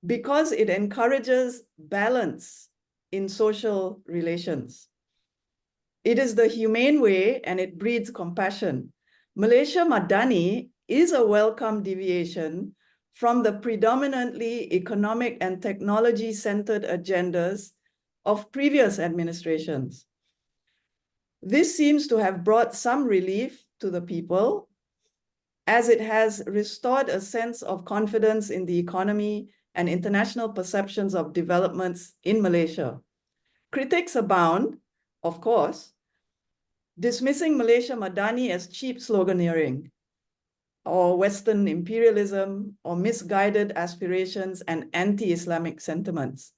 because it encourages balance in social relations. It is the humane way and it breeds compassion. Malaysia Madani is a welcome deviation from the predominantly economic and technology-centered agendas of previous administrations. This seems to have brought some relief to the people, as it has restored a sense of confidence in the economy and international perceptions of developments in Malaysia. Critics abound, of course, dismissing Malaysia Madani as cheap sloganeering or Western imperialism or misguided aspirations and anti-Islamic sentiments.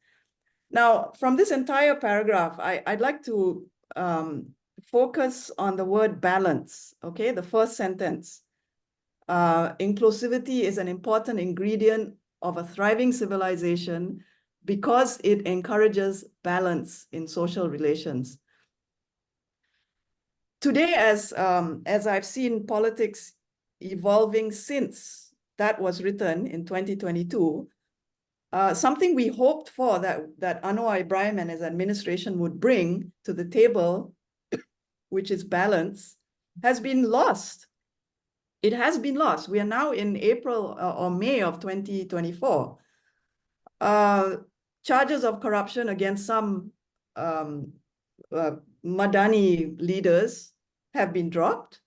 Now, from this entire paragraph, I'd like to focus on the word balance, okay? The first sentence. Inclusivity is an important ingredient of a thriving civilization because it encourages balance in social relations. Today, as I've seen politics evolving since that was written in 2022, something we hoped for that Anwar Ibrahim and his administration would bring to the table, which is balance, has been lost. It has been lost. We are now in April or May of 2024. Charges of corruption against some Madani leaders have been dropped.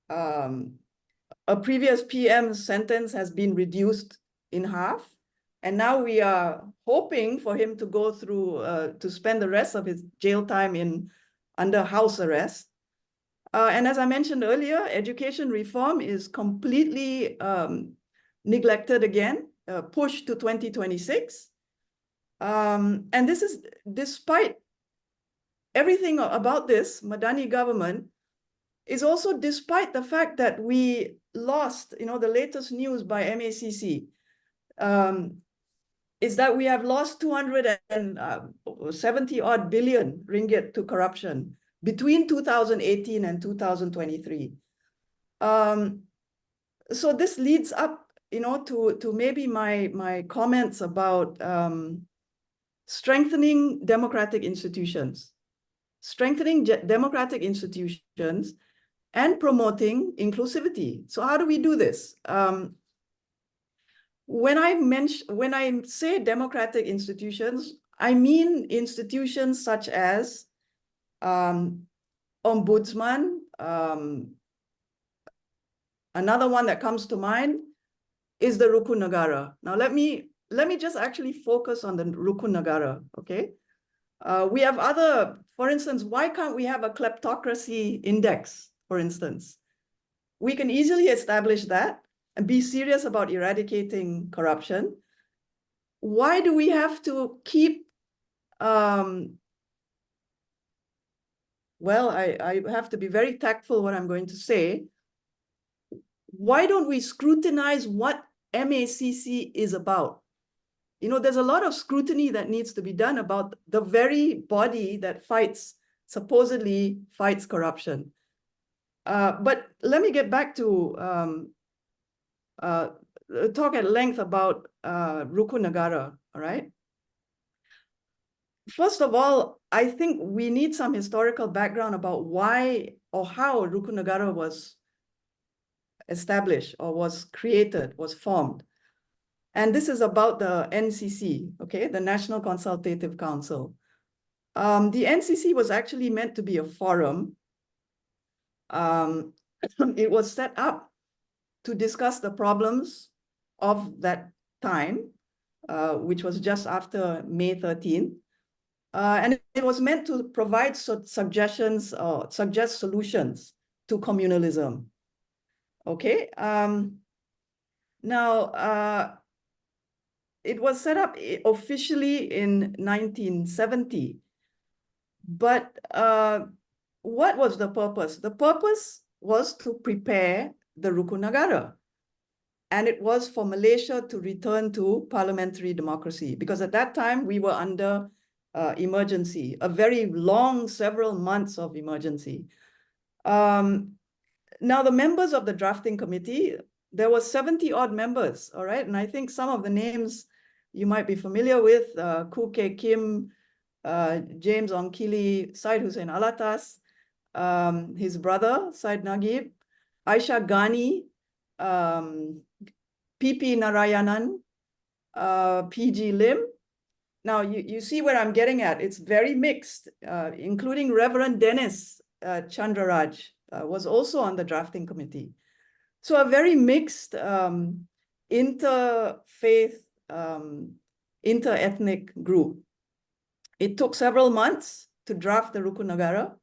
A previous PM's sentence has been reduced in half. And now we are hoping for him to go through, to spend the rest of his jail time under house arrest. And as I mentioned earlier, education reform is completely neglected again, pushed to 2026. And this is despite everything about this Madani government, is also despite the fact that we lost, the latest news by MACC, is that we have lost 270 odd billion ringgit to corruption between 2018 and 2023. So this leads up, to maybe my comments about strengthening democratic institutions. Strengthening democratic institutions and promoting inclusivity. So how do we do this? When I say democratic institutions, I mean institutions such as ombudsman. Another one that comes to mind is the Rukun Negara. Now let me just actually focus on the Rukun Negara, okay? We have other, for instance, why can't we have a kleptocracy index, for instance? We can easily establish that and be serious about eradicating corruption. Why do we have to keep, well, I have to be very tactful what I'm going to say. Why don't we scrutinize what MACC is about? There's a lot of scrutiny that needs to be done about the very body that supposedly fights corruption. But let me get back to talk at length about Rukun Negara, all right? First of all, I think we need some historical background about why or how Rukun Negara was established or was created, was formed. And this is about the NCC, okay, the National Consultative Council. The NCC was actually meant to be a forum. It was set up to discuss the problems of that time, which was just after May 13th. And it was meant to provide suggestions or suggest solutions to communalism. Okay. Now, it was set up officially in 1970, But what was the purpose? The purpose was to prepare the Rukunegara. And it was for Malaysia to return to parliamentary democracy, because at that time we were under emergency, a very long, several months of emergency. Now, the members of the drafting committee, there were 70 odd members, all right? And I think some of the names you might be familiar with, Khoo Kay Kim, James Ongkili, Syed Hussein Alatas, his brother, Syed Nagib, Aisha Ghani, P.P. Narayanan, P.G. Lim. Now, you see where I'm getting at. It's very mixed, including Reverend Dennis Chandraraj was also on the drafting committee. So a very mixed interfaith, inter-ethnic group. It took several months to draft the Rukunegara.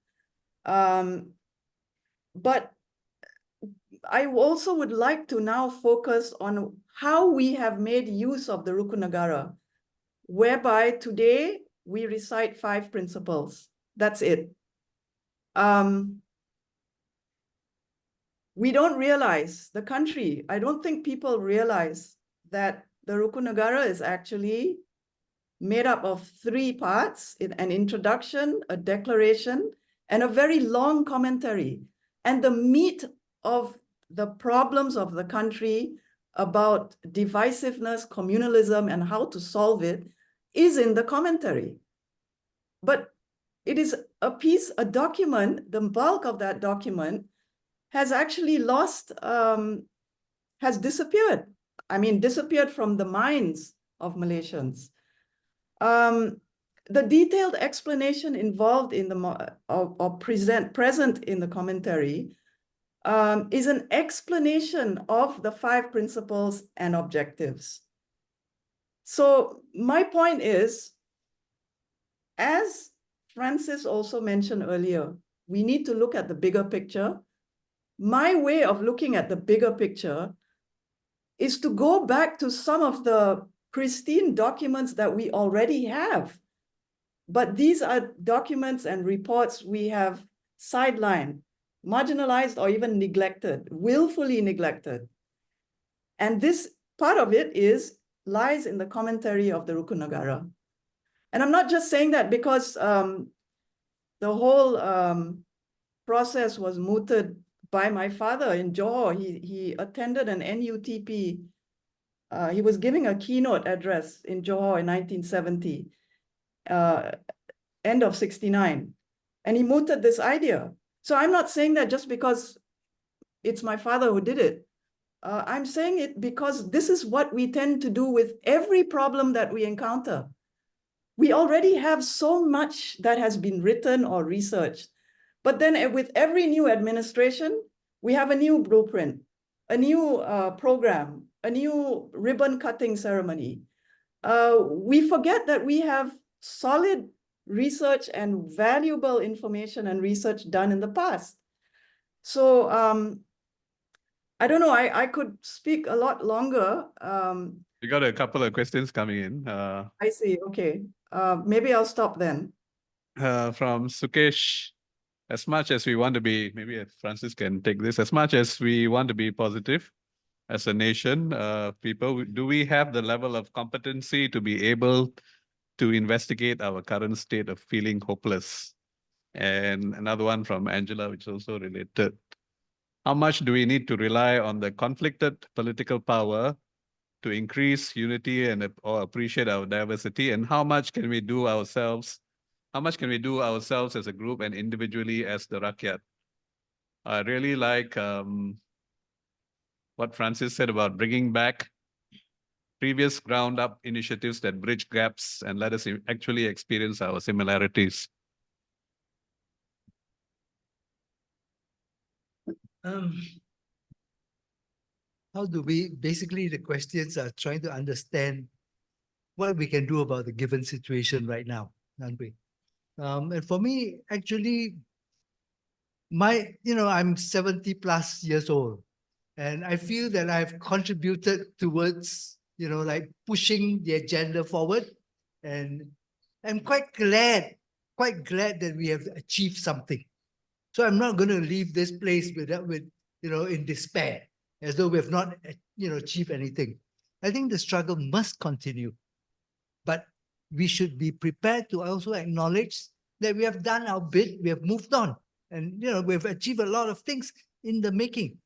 But I also would like to now focus on how we have made use of the Rukunegara, whereby today we recite 5 principles. That's it. We don't realize, the country, I don't think people realize that the Rukunegara is actually made up of 3 parts, an introduction, a declaration, and a very long commentary. And the meat of the problems of the country about divisiveness, communalism, and how to solve it is in the commentary. But it is a document, the bulk of that document has actually lost, has disappeared. I mean, disappeared from the minds of Malaysians. The detailed explanation involved in the, or present in the commentary is an explanation of the 5 principles and objectives. So my point is, as Francis also mentioned earlier, we need to look at the bigger picture. My way of looking at the bigger picture is to go back to some of the pristine documents that we already have. But these are documents and reports we have sidelined, marginalized, or even neglected, willfully neglected. And this part of it lies in the commentary of the Rukunegara. And I'm not just saying that because the whole process was mooted by my father in Johor. He attended an NUTP. He was giving a keynote address in Johor in 1970, end of 69. And he mooted this idea. So I'm not saying that just because it's my father who did it. I'm saying it because this is what we tend to do with every problem that we encounter. We already have so much that has been written or researched. But then with every new administration, we have a new blueprint, a new program, a new ribbon cutting ceremony. We forget that we have solid research and valuable information and research done in the past. So I don't know, I could speak a lot longer.
We got a couple of questions coming in.
I see, okay. Maybe I'll stop then.
From Sukesh. As much as we want to be, maybe Francis can take this, as much as we want to be positive as a nation, people, do we have the level of competency to be able to investigate our current state of feeling hopeless? And another one from Angela, which is also related. How much do we need to rely on the conflicted political power to increase unity and or appreciate our diversity? And how much can we do ourselves? How much can we do ourselves as a group and individually as the Rakyat? I really like what Francis said about bringing back previous ground-up initiatives that bridge gaps and let us actually experience our similarities.
How do we, basically the questions are trying to understand what we can do about the given situation right now, aren't we? And for me, actually, I'm 70 plus years old, and I feel that I've contributed towards, like pushing the agenda forward. And I'm quite glad quite glad that we have achieved something. So I'm not going to leave this place in despair, as though we have not, achieved anything. I think the struggle must continue, but we should be prepared to also acknowledge that we have done our bit, we have moved on, and we've achieved a lot of things in the making.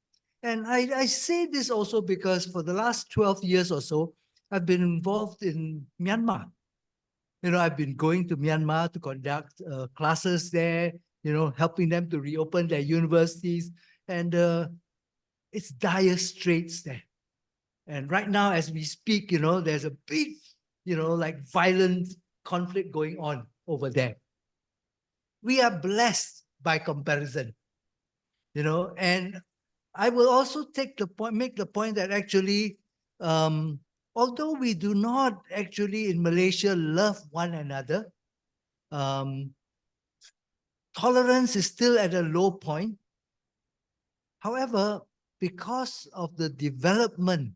And I say this also because for the last 12 years or so, I've been involved in Myanmar. I've been going to Myanmar to conduct classes there, helping them to reopen their universities. And it's dire straits there. And right now, as we speak, there's a big, violent conflict going on over there. We are blessed by comparison, and I will also make the point that actually, although we do not actually in Malaysia love one another, tolerance is still at a low point. However, because of the development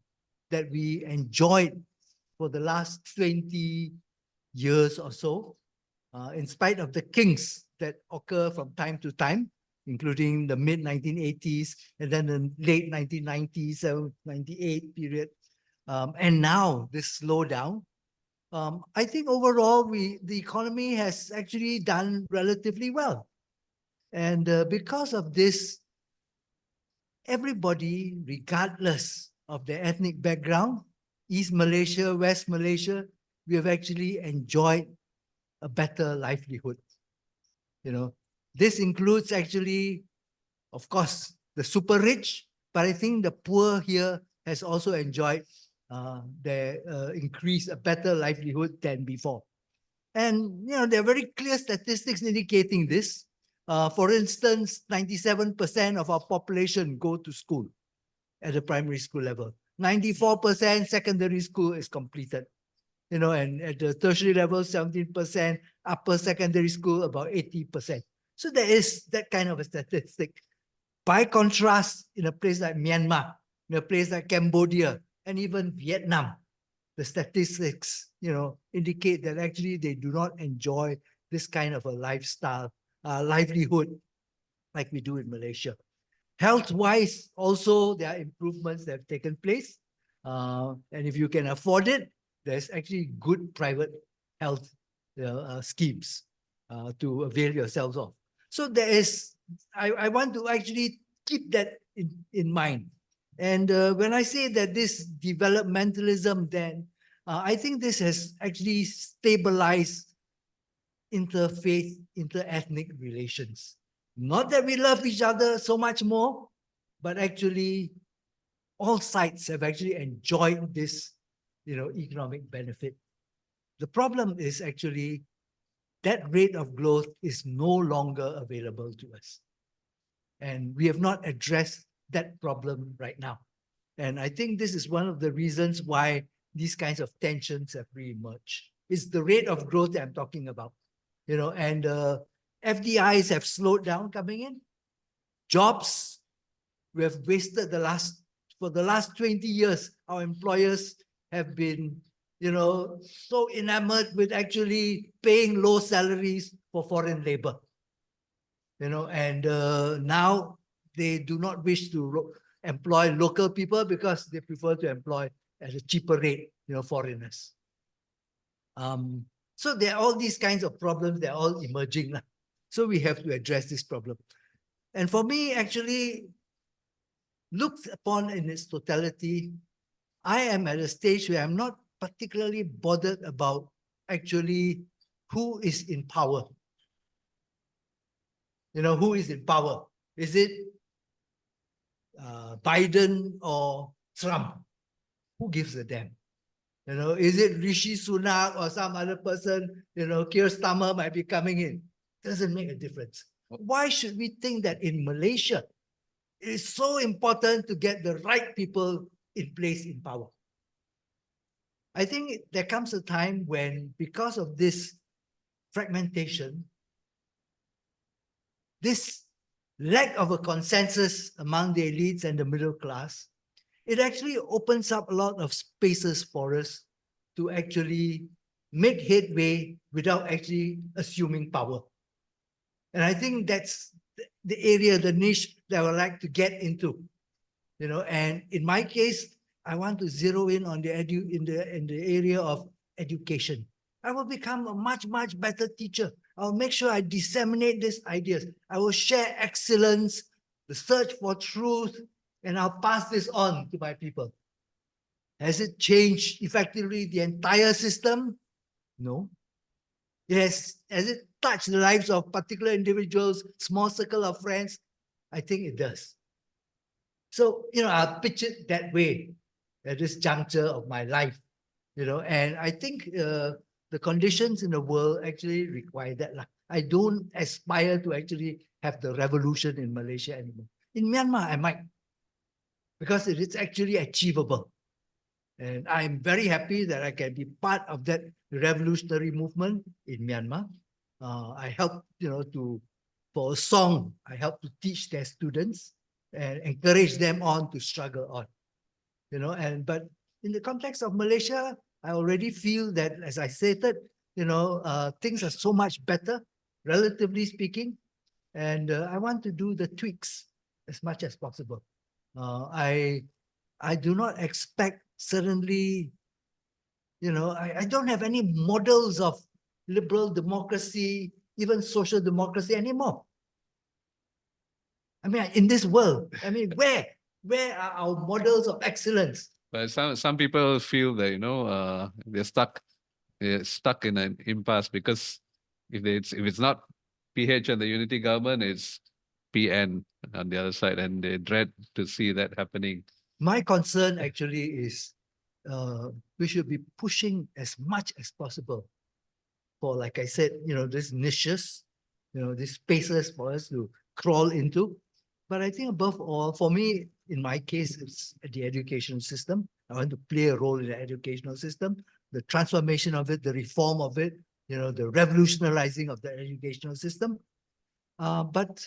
that we enjoyed for the last 20 years or so, in spite of the kinks that occur from time to time, including the mid-1980s and then the late 1990s, 98 period, and now this slowdown, I think overall the economy has actually done relatively well. And because of this, everybody, regardless of their ethnic background, East Malaysia, West Malaysia, we have actually enjoyed a better livelihood. This includes actually, of course, the super rich, but I think the poor here has also enjoyed their a better livelihood than before. And, there are very clear statistics indicating this. For instance, 97% of our population go to school at the primary school level. 94% secondary school is completed. And at the tertiary level, 17%, upper secondary school, about 80%. So there is that kind of a statistic. By contrast, in a place like Myanmar, in a place like Cambodia, and even Vietnam, the statistics, indicate that actually they do not enjoy this kind of a lifestyle, livelihood like we do in Malaysia. Health-wise, also there are improvements that have taken place. And if you can afford it, there's actually good private health schemes to avail yourselves of. So there is, I want to actually keep that in mind. And when I say that this developmentalism, then I think this has actually stabilized interfaith, inter-ethnic relations. Not that we love each other so much more, but actually all sides have actually enjoyed this, economic benefit. The problem is actually that rate of growth is no longer available to us. And we have not addressed that problem right now. And I think this is one of the reasons why these kinds of tensions have reemerged. It's the rate of growth that I'm talking about, and FDIs have slowed down coming in. Jobs, we have wasted for the last 20 years, our employers have been, so enamored with actually paying low salaries for foreign labor. And now they do not wish to employ local people because they prefer to employ at a cheaper rate, foreigners. So there are all these kinds of problems, they're all emerging. So we have to address this problem. And for me, actually, looked upon in its totality, I am at a stage where I'm not particularly bothered about actually who is in power. Who is in power? Is it Biden or Trump? Who gives a damn? Is it Rishi Sunak or some other person? Keir Starmer might be coming in. Doesn't make a difference. Why should we think that in Malaysia, it is so important to get the right people in place in power? I think there comes a time when, because of this fragmentation, this lack of a consensus among the elites and the middle class, it actually opens up a lot of spaces for us to actually make headway without actually assuming power. And I think that's the area, the niche that I would like to get into. And in my case, I want to zero in on the in the area of education. I will become a much, much better teacher. I'll make sure I disseminate these ideas. I will share excellence, the search for truth, and I'll pass this on to my people. Has it changed effectively the entire system? No. Has it touched the lives of particular individuals, small circle of friends? I think it does. So, I'll pitch it that way at this juncture of my life, and I think the conditions in the world actually require that. I don't aspire to actually have the revolution in Malaysia anymore. In Myanmar, I might, because it is actually achievable. And I'm very happy that I can be part of that revolutionary movement in Myanmar. I helped, for a song, I helped to teach their students and encourage them on to struggle on, but in the context of Malaysia, I already feel that, as I stated, things are so much better, relatively speaking, and I want to do the tweaks as much as possible. I do not expect suddenly, I don't have any models of liberal democracy, even social democracy anymore. I mean, in this world, where are our models of excellence?
But some people feel that they're stuck in an impasse because if it's not PH and the unity government, it's PN on the other side, and they dread to see that happening.
My concern actually is we should be pushing as much as possible for, like I said, these niches, these spaces for us to crawl into. But I think above all, for me, in my case, it's the education system. I want to play a role in the educational system, the transformation of it, the reform of it, the revolutionizing of the educational system. But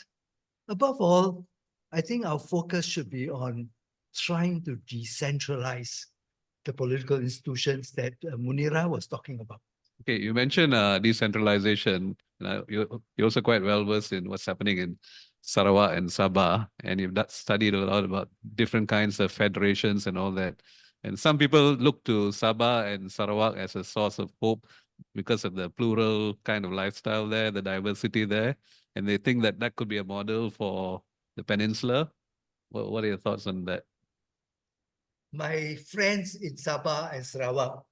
above all, I think our focus should be on trying to decentralize the political institutions that Munirah was talking about.
Okay, you mentioned decentralization. You're also quite well versed in what's happening in Sarawak and Sabah, and you've studied a lot about different kinds of federations and all that. And some people look to Sabah and Sarawak as a source of hope because of the plural kind of lifestyle there, the diversity there, and they think that that could be a model for the peninsula. What are your thoughts on that?
My friends in Sabah and Sarawak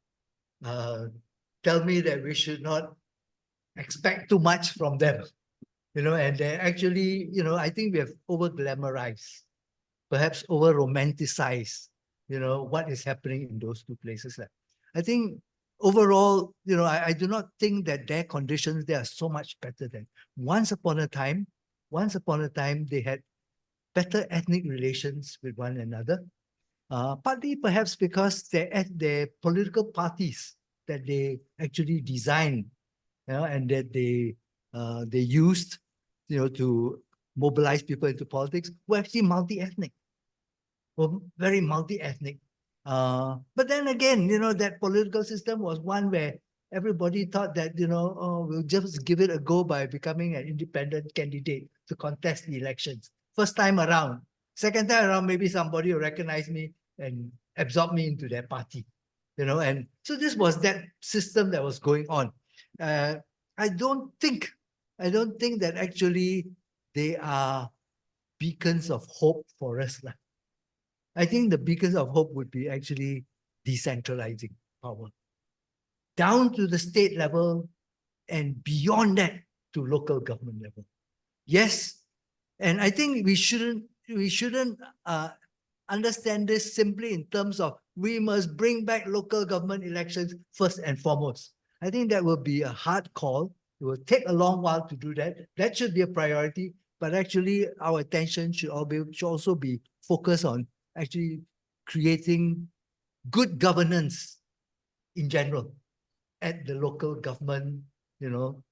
tell me that we should not expect too much from them, and they actually, I think we have over-glamorized, perhaps over-romanticized, what is happening in those two places. I think overall, I do not think that their conditions, they are so much better than once upon a time, they had better ethnic relations with one another, partly perhaps because their political parties that they actually designed, and that they used, to mobilize people into politics, were actually multi-ethnic, very multi-ethnic. But then again, that political system was one where everybody thought that, we'll just give it a go by becoming an independent candidate to contest the elections. First time around. Second time around, maybe somebody will recognize me and absorb me into their party. And so this was that system that was going on. I don't think that actually they are beacons of hope for us. I think the beacons of hope would be actually decentralizing power down to the state level and beyond that to local government level. Yes, and I think we shouldn't understand this simply in terms of we must bring back local government elections first and foremost. I think that will be a hard call. It will take a long while to do that. That should be a priority, but actually our attention should also be focused on actually creating good governance in general at the local government,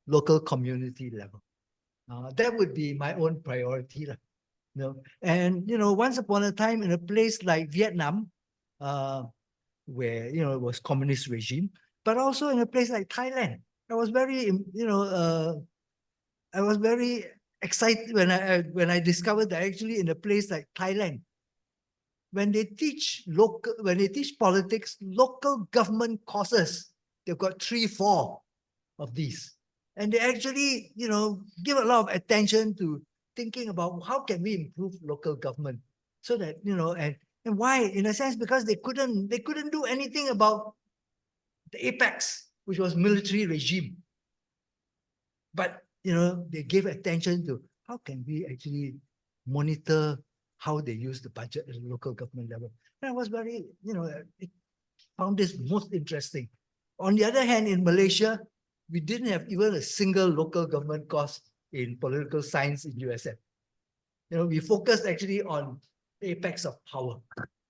local community level. That would be my own priority. And once upon a time in a place like Vietnam, where it was communist regime, but also in a place like Thailand. I was very, I was very excited when I discovered that actually in a place like Thailand, when they teach politics, local government courses, they've got 3, 4 of these. And they actually, give a lot of attention to thinking about how can we improve local government so that, and why? In a sense, because they couldn't do anything about the apex, which was military regime. But, they gave attention to how can we actually monitor how they use the budget at the local government level. And I was very, it found this most interesting. On the other hand, in Malaysia, we didn't have even a single local government course in political science in USM. We focused actually on the apex of power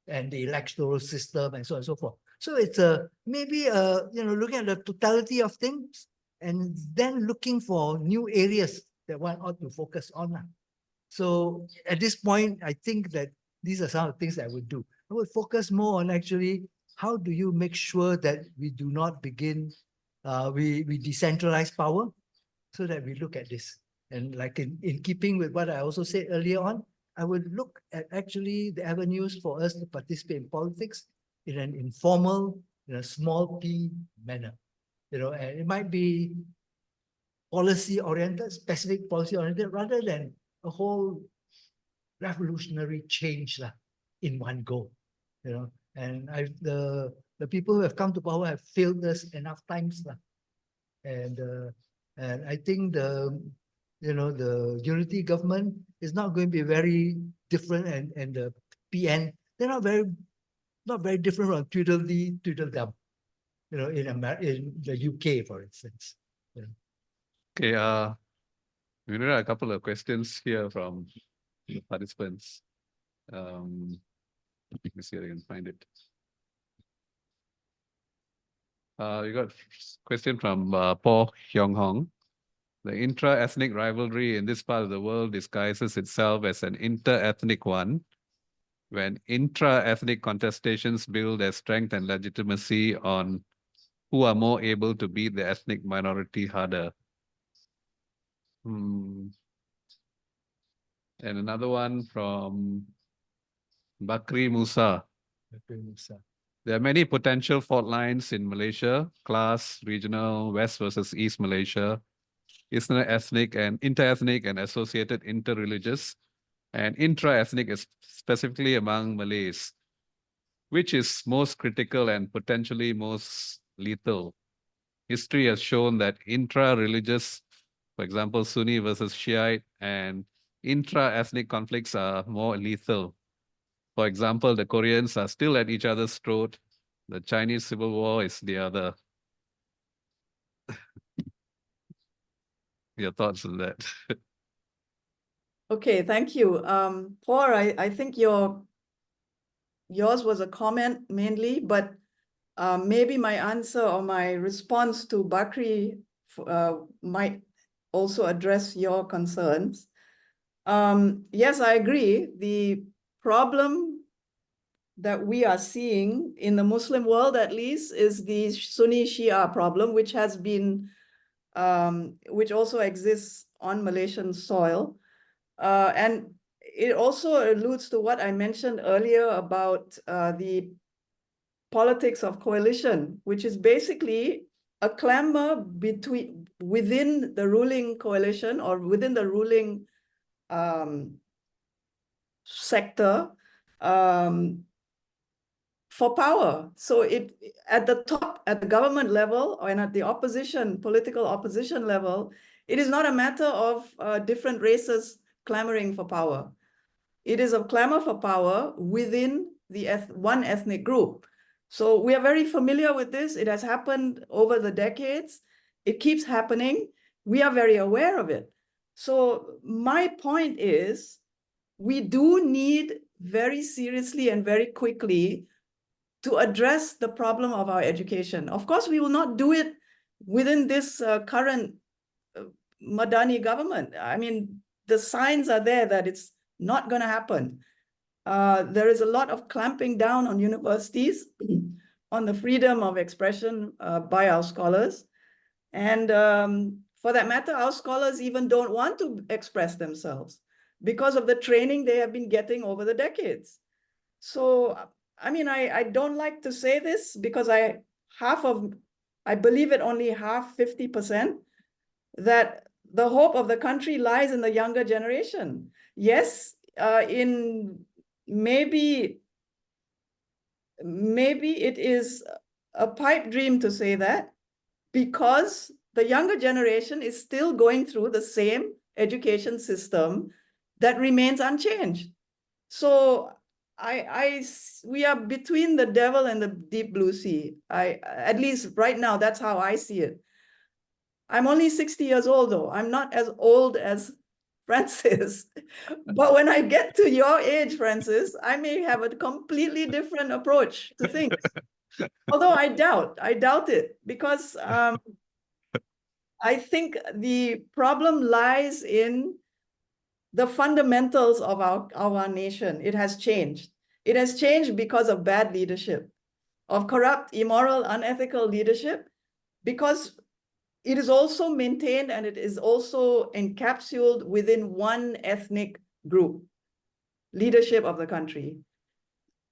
and the electoral system and so on and so forth. So it's maybe looking at the totality of things and then looking for new areas that one ought to focus on. So at this point, I think that these are some of the things I would do. I would focus more on actually how do you make sure that we do not begin, we decentralize power so that we look at this. And like in keeping with what I also said earlier on, I would look at actually the avenues for us to participate in politics in an informal, in a small p manner. And it might be policy oriented, specific policy oriented, rather than a whole revolutionary change in one go. And the people who have come to power have failed us enough times. And I think the unity government is not going to be very different, and the PN, they're not very different from Tweedledee, Tweedledum, in the UK, for instance.
Okay, we have a couple of questions here from the participants. Let me see if I can find it. We got a question from Paul Hyung Hong. The intra-ethnic rivalry in this part of the world disguises itself as an inter-ethnic one, when intra-ethnic contestations build their strength and legitimacy on who are more able to beat the ethnic minority harder. And another one from Bakri Musa. There are many potential fault lines in Malaysia: class, regional, West versus East Malaysia, ethnic and inter-ethnic and associated inter-religious, and intra-ethnic is specifically among Malays. Which is most critical and potentially most lethal? History has shown that intra-religious, for example, Sunni versus Shiite, and intra-ethnic conflicts are more lethal. For example, the Koreans are still at each other's throat. The Chinese Civil War is the other. Your thoughts on that?
Okay, thank you. Paul, I think yours was a comment mainly, but maybe my answer or my response to Bakri might also address your concerns. Yes, I agree. The problem that we are seeing in the Muslim world, at least, is the Sunni Shia problem, which has been, which also exists on Malaysian soil. And it also alludes to what I mentioned earlier about the politics of coalition, which is basically a clamor within the ruling coalition or within the ruling sector for power. So at the top, at the government level, and at the political opposition level, it is not a matter of different races clamoring for power. It is a clamor for power within the one ethnic group. So we are very familiar with this. It has happened over the decades. It keeps happening. We are very aware of it. So my point is, we do need very seriously and very quickly to address the problem of our education. Of course, we will not do it within this current Madani government. I mean, the signs are there that it's not going to happen. There is a lot of clamping down on universities. on the freedom of expression by our scholars. And for that matter, our scholars even don't want to express themselves because of the training they have been getting over the decades. So, I mean, I don't like to say this because I believe it only half 50%, that the hope of the country lies in the younger generation. Yes, in maybe it is a pipe dream to say that, because the younger generation is still going through the same education system that remains unchanged. So we are between the devil and the deep blue sea. At least right now, that's how I see it. I'm only 60 years old, though. I'm not as old as Francis. But when I get to your age, Francis, I may have a completely different approach to things. Although I doubt it, because I think the problem lies in the fundamentals of our nation. It has changed. It has changed because of bad leadership, of corrupt, immoral, unethical leadership, because it is also maintained and it is also encapsulated within one ethnic group, leadership of the country.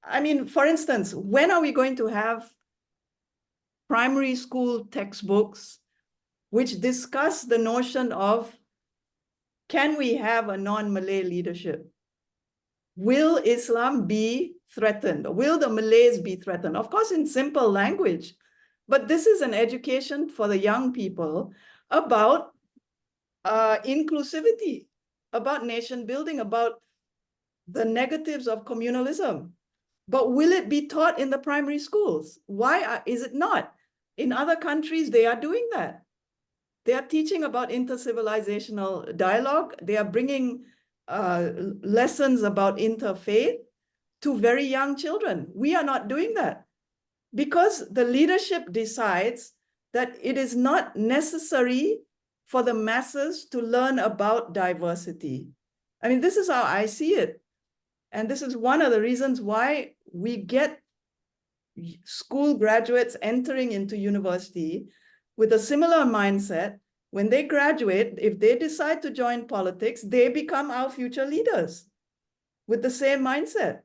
I mean, for instance, when are we going to have primary school textbooks which discuss the notion of, can we have a non-Malay leadership? Will Islam be threatened? Will the Malays be threatened? Of course, in simple language. But this is an education for the young people about inclusivity, about nation building, about the negatives of communalism. But will it be taught in the primary schools? Why is it not? In other countries, they are doing that. They are teaching about intercivilizational dialogue. They are bringing lessons about interfaith to very young children. We are not doing that because the leadership decides that it is not necessary for the masses to learn about diversity. I mean, this is how I see it. And this is one of the reasons why we get school graduates entering into university with a similar mindset. When they graduate, if they decide to join politics, they become our future leaders with the same mindset.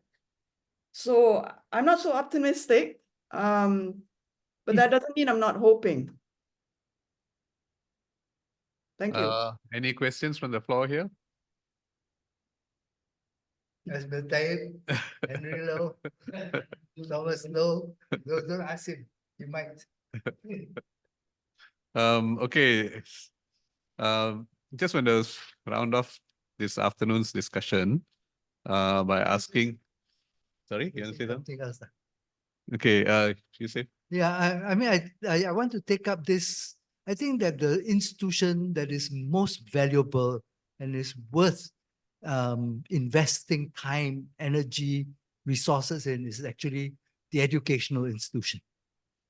So I'm not so optimistic, but that doesn't mean I'm not hoping. Thank you.
Any questions from the floor here?
As Taib, Henry Loh, Thomas Loh, don't ask him, he might.
Okay. Just want to round off this afternoon's discussion by asking. Sorry, you want to say something?
Something else.
Okay, you say?
Yeah, I mean, I want to take up this. I think that the institution that is most valuable and is worth investing time, energy, resources in is actually the educational institution.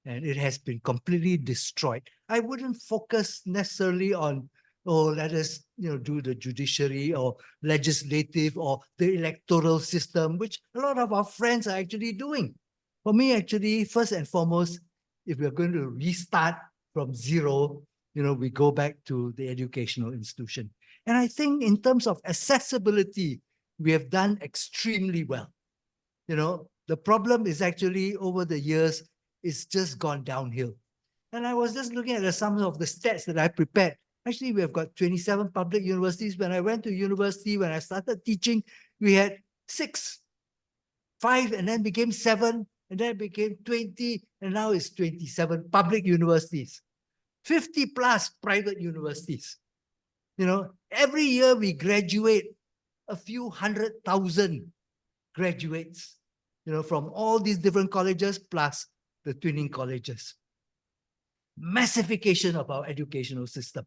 And it has been completely destroyed. I wouldn't focus necessarily on, oh, let us do the judiciary or legislative or the electoral system, which a lot of our friends are actually doing. For me, actually, first and foremost, if we're going to restart from zero, we go back to the educational institution. And I think in terms of accessibility, we have done extremely well. The problem is actually over the years, it's just gone downhill. And I was just looking at some of the stats that I prepared. Actually, we have got 27 public universities. When I went to university, when I started teaching, we had 6, 5, and then became 7, and then it became 20, and now it's 27 public universities, 50 plus private universities. Every year we graduate a few 100,000 graduates, from all these different colleges plus the twinning colleges. Massification of our educational system.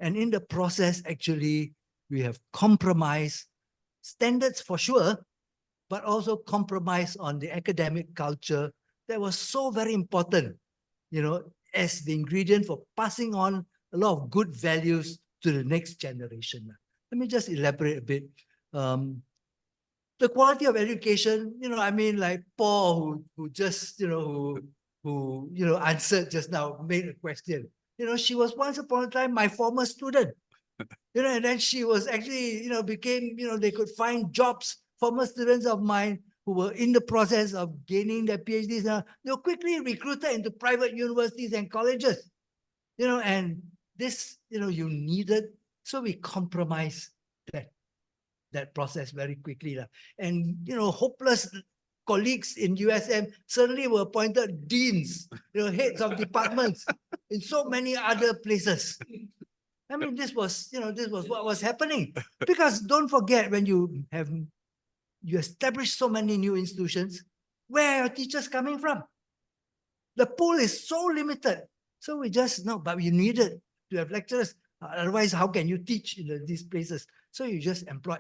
And in the process, actually, we have compromised standards for sure, but also compromised on the academic culture that was so very important, as the ingredient for passing on a lot of good values to the next generation. Let me just elaborate a bit. the quality of education, I mean, like Paul, who just, who answered just now, made a question. She was once upon a time my former student. And then she was actually, became, they could find jobs, former students of mine who were in the process of gaining their PhDs. They were quickly recruited into private universities and colleges, and this, you needed, so we compromised that process very quickly. And, hopeless colleagues in USM suddenly were appointed deans, heads of departments in so many other places. I mean, this was what was happening. Because don't forget, when you establish so many new institutions, where are your teachers coming from? The pool is so limited. So we just know, but we needed to have lecturers. Otherwise, how can you teach in these places? So you just employ.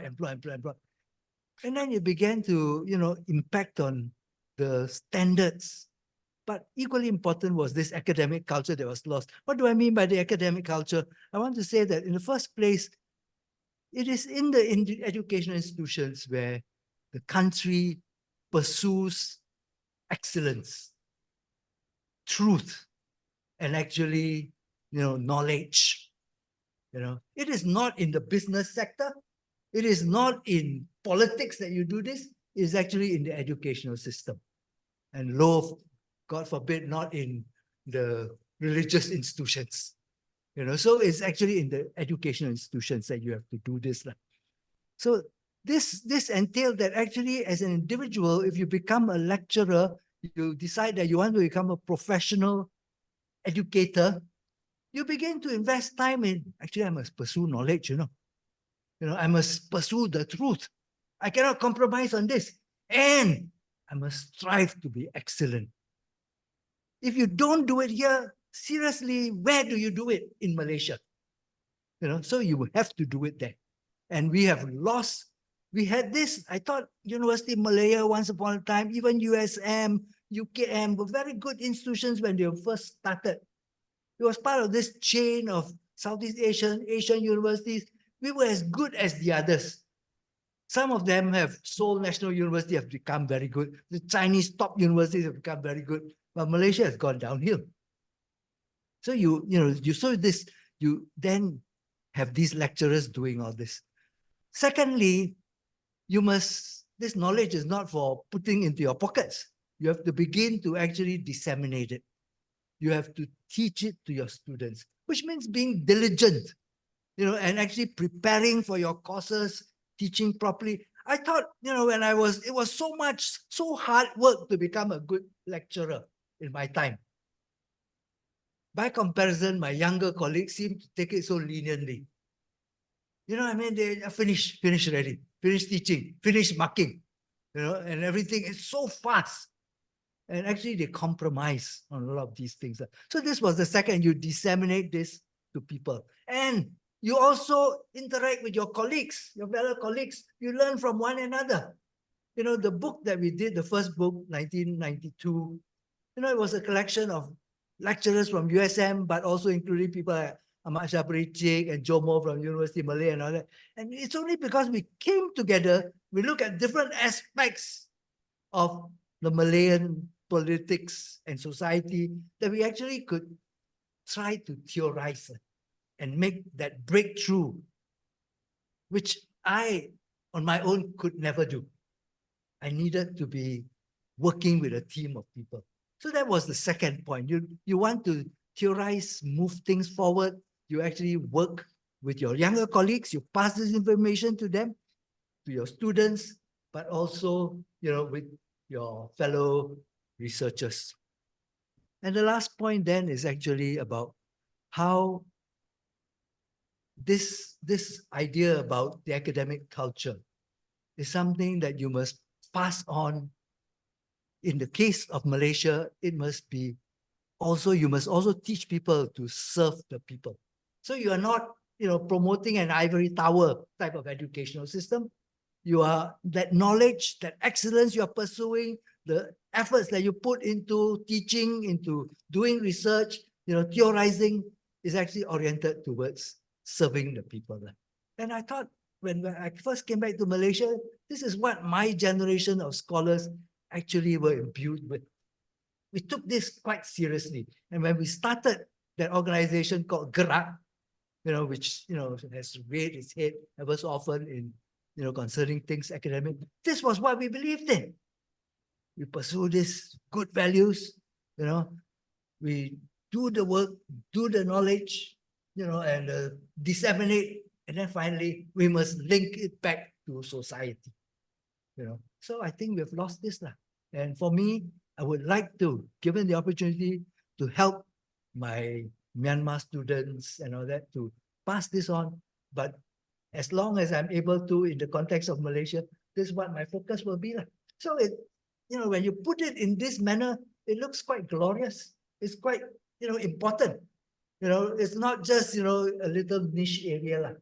And then you began to, impact on the standards. But equally important was this academic culture that was lost. What do I mean by the academic culture? I want to say that in the first place, it is in the educational institutions where the country pursues excellence, truth, and actually, knowledge. It is not in the business sector. It is not in politics that you do this. It is actually in the educational system. And Loh, God forbid, not in the religious institutions. So it's actually in the educational institutions that you have to do this. So this entailed that actually, as an individual, if you become a lecturer, you decide that you want to become a professional educator, you begin to invest time in, actually, I must pursue knowledge, I must pursue the truth. I cannot compromise on this. And I must strive to be excellent. If you don't do it here, seriously, where do you do it in Malaysia? So you have to do it there. And we have lost. We had this, I thought University of Malaya once upon a time, even USM, UKM were very good institutions when they were first started. It was part of this chain of Southeast Asian universities. We were as good as the others. Some of them have Seoul National University have become very good. The Chinese top universities have become very good, but Malaysia has gone downhill. So you then have these lecturers doing all this. Secondly, this knowledge is not for putting into your pockets. You have to begin to actually disseminate it. You have to teach it to your students, which means being diligent, and actually preparing for your courses, teaching properly. I thought, when it was so hard work to become a good lecturer in my time. By comparison, my younger colleagues seem to take it so leniently. They are finished already, finished teaching, finished marking, and everything is so fast. And actually, they compromise on a lot of these things. So this was the second, you disseminate this to people. And you also interact with your colleagues, your fellow colleagues. You learn from one another. The book that we did, the first book, 1992, it was a collection of lecturers from USM, but also including people like Ahmad Shah Pericik and Jomo from University of Malaya and all that. And it's only because we came together, we look at different aspects of the Malayan politics and society, that we actually could try to theorize and make that breakthrough, which I, on my own, could never do. I needed to be working with a team of people. So that was the second point. You want to theorize, move things forward. You actually work with your younger colleagues. You pass this information to them, to your students, but also, with your fellow researchers. And the last point then is actually about how this idea about the academic culture is something that you must pass on. In the case of Malaysia, it must be also, you must also teach people to serve the people. So you are not, promoting an ivory tower type of educational system. You are that knowledge, that excellence you are pursuing, the efforts that you put into teaching, into doing research, theorizing, is actually oriented towards serving the people. And I thought, when I first came back to Malaysia, this is what my generation of scholars actually were imbued with. We took this quite seriously. And when we started that organization called Gerak, which, has raised its head ever so often in, concerning things academic, this was what we believed in. We pursue these good values, we do the work, do the knowledge, and disseminate. And then finally, we must link it back to society. So I think we've lost this. And for me, I would like to, given the opportunity, to help my Myanmar students and all that to pass this on. But as long as I'm able to, in the context of Malaysia, this is what my focus will be. So when you put it in this manner, it looks quite glorious. It's quite, important. It's not just, a little niche area.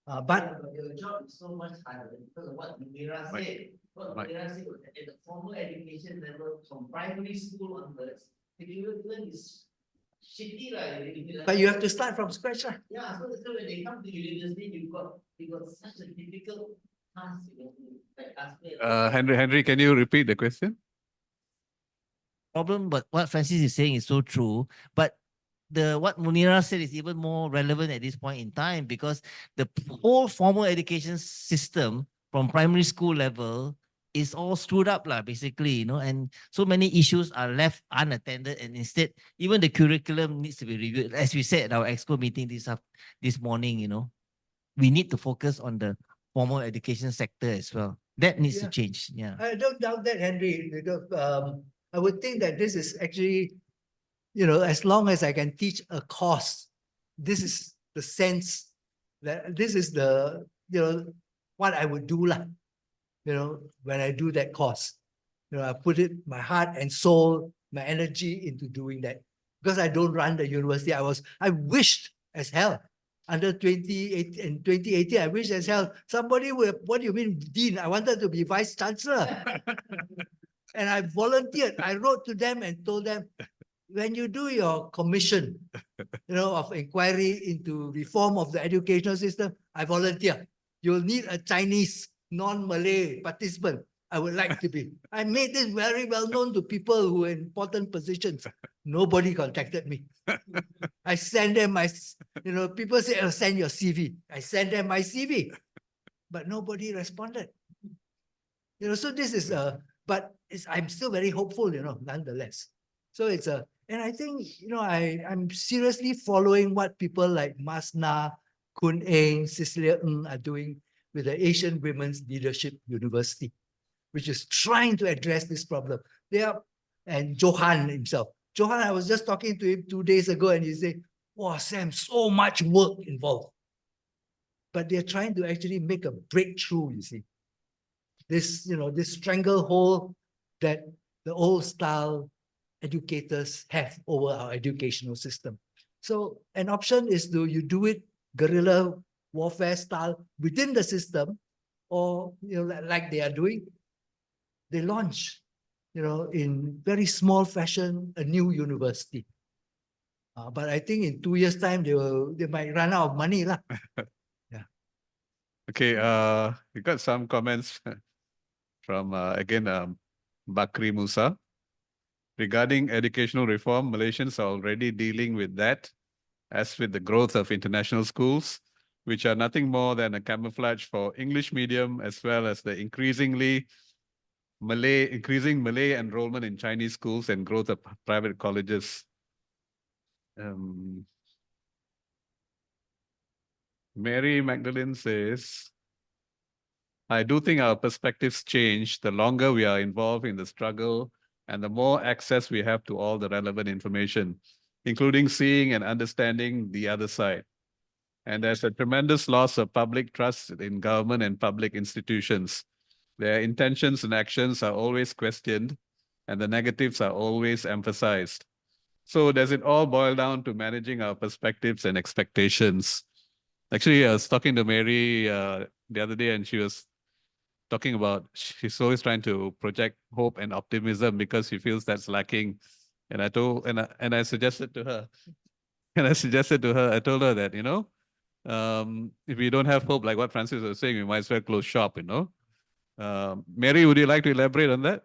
But
your job is so much harder because of what Munirah
Right.
said. What
Right.
Munirah said was that at the formal education level, from primary school onwards, the curriculum is shitty, right?
but you have to start from scratch.
Yeah, so when they come to university, you've got such a difficult task, like ask me.
Henry, can you repeat the question?
Problem, but what Francis is saying is so true. But what Munirah said is even more relevant at this point in time, because the whole formal education system from primary school level is all screwed up, basically, and so many issues are left unattended, and instead, even the curriculum needs to be reviewed. As we said at our exco meeting this morning, we need to focus on the formal education sector as well. That needs to change. Yeah.
I don't doubt that, Henry, because I would think that this is actually, as long as I can teach a course, this is the sense that this is the, what I would do, when I do that course. I put it, my heart and soul, my energy into doing that. Because I don't run the university, I wished as hell. Under 2018, I wished as hell somebody would, what do you mean, Dean? I wanted to be Vice Chancellor. And I volunteered. I wrote to them and told them, when you do your commission, of inquiry into reform of the educational system, I volunteer. You'll need a Chinese non-Malay participant. I would like to be. I made this very well known to people who are in important positions. Nobody contacted me. I send them my, people say, oh, send your CV. I send them my CV, but nobody responded. So this is but I'm still very hopeful, nonetheless. So and I think, I'm seriously following what people like Masna, Kun Eng, Cecilia Ng are doing with the Asian Women's Leadership University, which is trying to address this problem. And Johan himself. Johan, I was just talking to him 2 days ago, and he said, wow, Sam, so much work involved. But they're trying to actually make a breakthrough, you see. This, this stranglehold that the old style educators have over our educational system. So an option is you do it guerrilla warfare style within the system, or, like they are doing, they launch, in very small fashion, a new university. But I think in 2 years' time, they might run out of money. Yeah.
Okay, we got some comments from, again, Bakri Musa. Regarding educational reform, Malaysians are already dealing with that, as with the growth of international schools, which are nothing more than a camouflage for English medium, as well as the increasing Malay enrollment in Chinese schools and growth of private colleges. Mary Magdalene says, I do think our perspectives change the longer we are involved in the struggle and the more access we have to all the relevant information, including seeing and understanding the other side. And there's a tremendous loss of public trust in government and public institutions. Their intentions and actions are always questioned, and the negatives are always emphasized. So does it all boil down to managing our perspectives and expectations? Actually, I was talking to Mary the other day, and she was talking about she's always trying to project hope and optimism because she feels that's lacking. And I suggested to her, I told her that, if we don't have hope, like what Francis was saying, we might as well close shop, Mary, would you like to elaborate on that?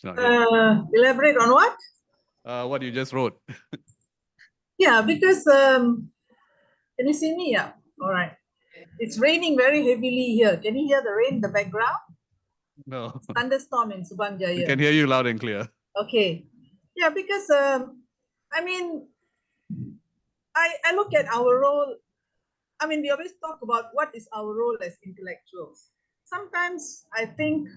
Not yet.
Elaborate on what?
What you just wrote.
Yeah, because can you see me? Yeah. All right. It's raining very heavily here. Can you hear the rain in the background?
No,
Thunderstorm in Subang
we
Jaya.
can hear you loud and clear.
Okay. Yeah, because I mean, I look at our role. I mean, we always talk about what is our role as intellectuals. Sometimes I think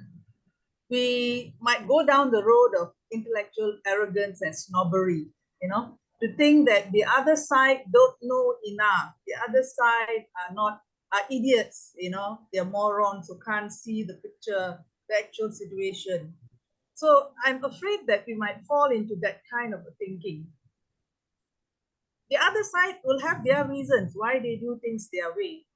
we might go down the road of intellectual arrogance and snobbery, you know, to think that the other side don't know enough. The other side are idiots, you know, they're morons who can't see the picture, the actual situation. So I'm afraid that we might fall into that kind of a thinking. The other side will have their reasons why they do things their way.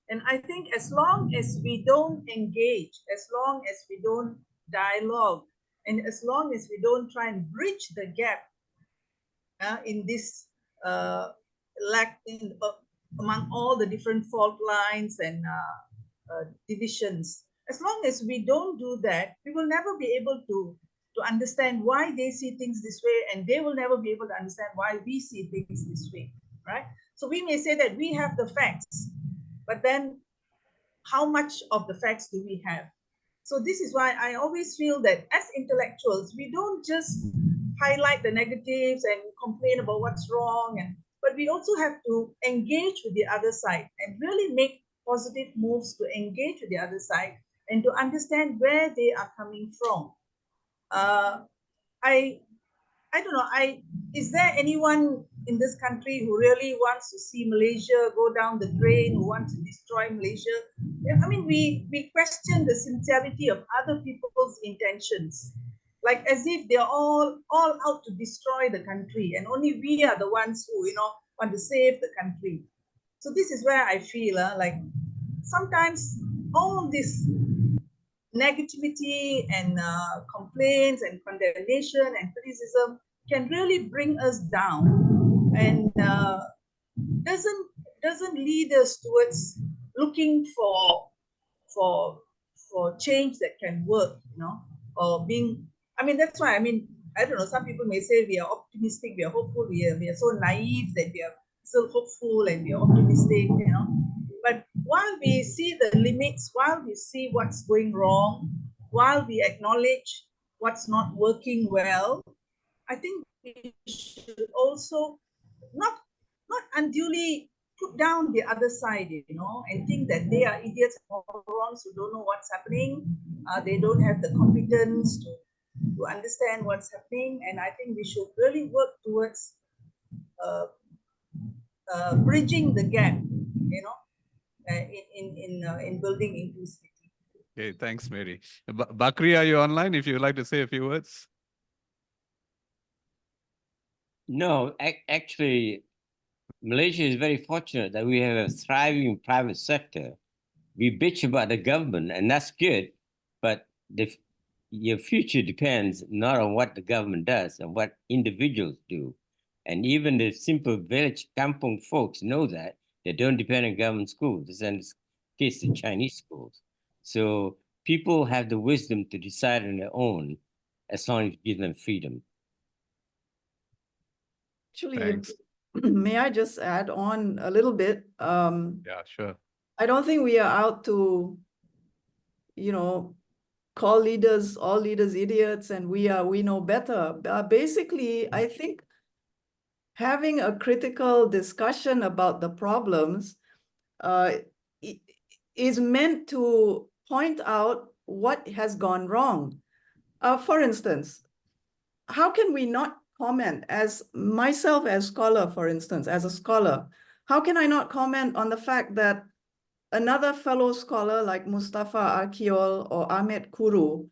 And I think as long as we don't engage, as long as we don't dialogue, and as long as we don't try and bridge the gap in this among all the different fault lines and divisions, as long as we don't do that, we will never be able to understand why they see things this way, and they will never be able to understand why we see things this way, right? So we may say that we have the facts, but then how much of the facts do we have? So this is why I always feel that as intellectuals, we don't just highlight the negatives and complain about what's wrong, but we also have to engage with the other side and really make positive moves to engage with the other side and to understand where they are coming from. I don't know. Is there anyone in this country who really wants to see Malaysia go down the drain, who wants to destroy Malaysia? I mean, we question the sincerity of other people's intentions, like as if they're all out to destroy the country, and only we are the ones who, you know, want to save the country. So this is where I feel like sometimes all this negativity and complaints and condemnation and criticism can really bring us down, and doesn't lead us towards looking for change that can work, you know, or being. I mean, that's why, I mean, I don't know, some people may say we are optimistic, we are hopeful, we are so naive that we are still hopeful and we are optimistic, you know. But while we see the limits, while we see what's going wrong, while we acknowledge what's not working well, I think we should also not unduly put down the other side, you know, and think that they are idiots and morons who don't know what's happening. They don't have the competence to understand what's happening. And I think we should really work towards bridging the gap, you know, in building inclusivity.
Okay, thanks, Mary. Bakri, are you online if you would like to say a few words?
No, actually, Malaysia is very fortunate that we have a thriving private sector. We bitch about the government, and that's good, but your future depends not on what the government does and what individuals do. And even the simple village kampung folks know that. They don't depend on government schools. This is in this case, the Chinese schools. So people have the wisdom to decide on their own as long as you give them freedom.
Actually,
Thanks.
may I just add on a little bit?
Yeah, sure.
I don't think we are out to, you know, call leaders, all leaders idiots, and we know better. Basically, I think having a critical discussion about the problems is meant to point out what has gone wrong. For instance, how can we not comment, as myself as scholar, for instance, as a scholar, how can I not comment on the fact that another fellow scholar like Mustafa Akiol or Ahmed Kuru,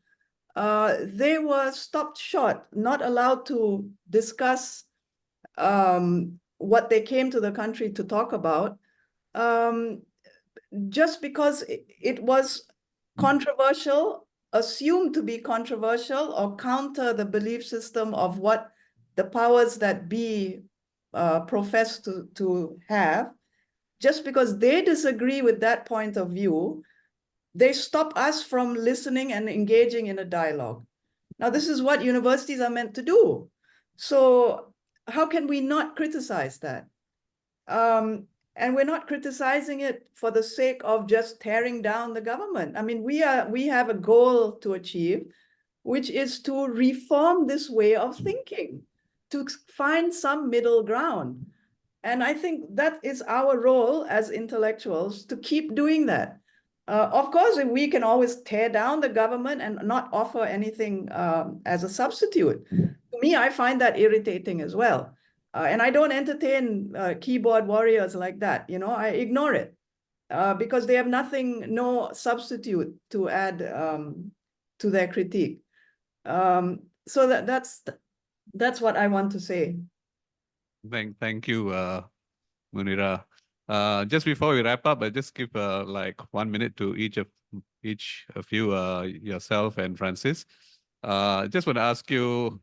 they were stopped short, not allowed to discuss what they came to the country to talk about, just because it was controversial, assumed to be controversial, or counter the belief system of what the powers that be profess to have. just because they disagree with that point of view, they stop us from listening and engaging in a dialogue. Now, this is what universities are meant to do. So how can we not criticize that? And we're not criticizing it for the sake of just tearing down the government. I mean, we have a goal to achieve, which is to reform this way of thinking, to find some middle ground. And I think that is our role as intellectuals, to keep doing that. Of course, we can always tear down the government and not offer anything as a substitute. To me, I find that irritating as well. And I don't entertain keyboard warriors like that. You know, I ignore it because they have nothing, no substitute to add to their critique. So that's what I want to say.
Thank you, Munirah. Just before we wrap up, I just give like 1 minute to each of you, yourself and Francis. Just want to ask you,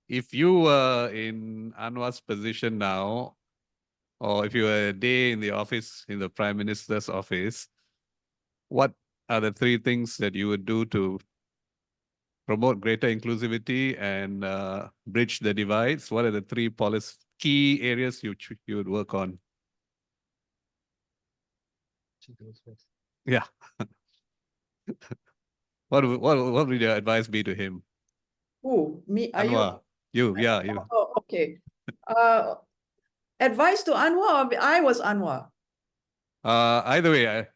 if you were in Anwar's position now, or if you were a day in the office, in the Prime Minister's office, what are the 3 things that you would do to promote greater inclusivity and bridge the divides? What are the 3 key areas you would work on? Yeah. What would your advice be to him?
Who, me? Are
Anwar, you, yeah, you.
Oh, okay. Advice to Anwar, or I was Anwar?
Either way,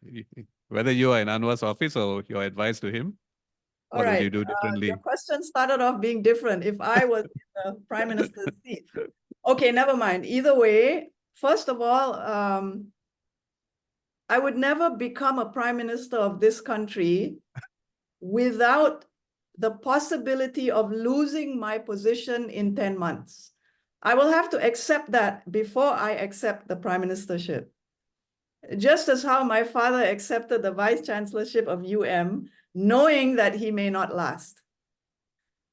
whether you are in Anwar's office or your advice to him,
All
what would
right.
you do differently?
Your question started off being different. If I was in the Prime Minister's seat. Okay, never mind. Either way, first of all, I would never become a Prime Minister of this country without the possibility of losing my position in 10 months. I will have to accept that before I accept the Prime Ministership. Just as how my father accepted the Vice Chancellorship of knowing that he may not last.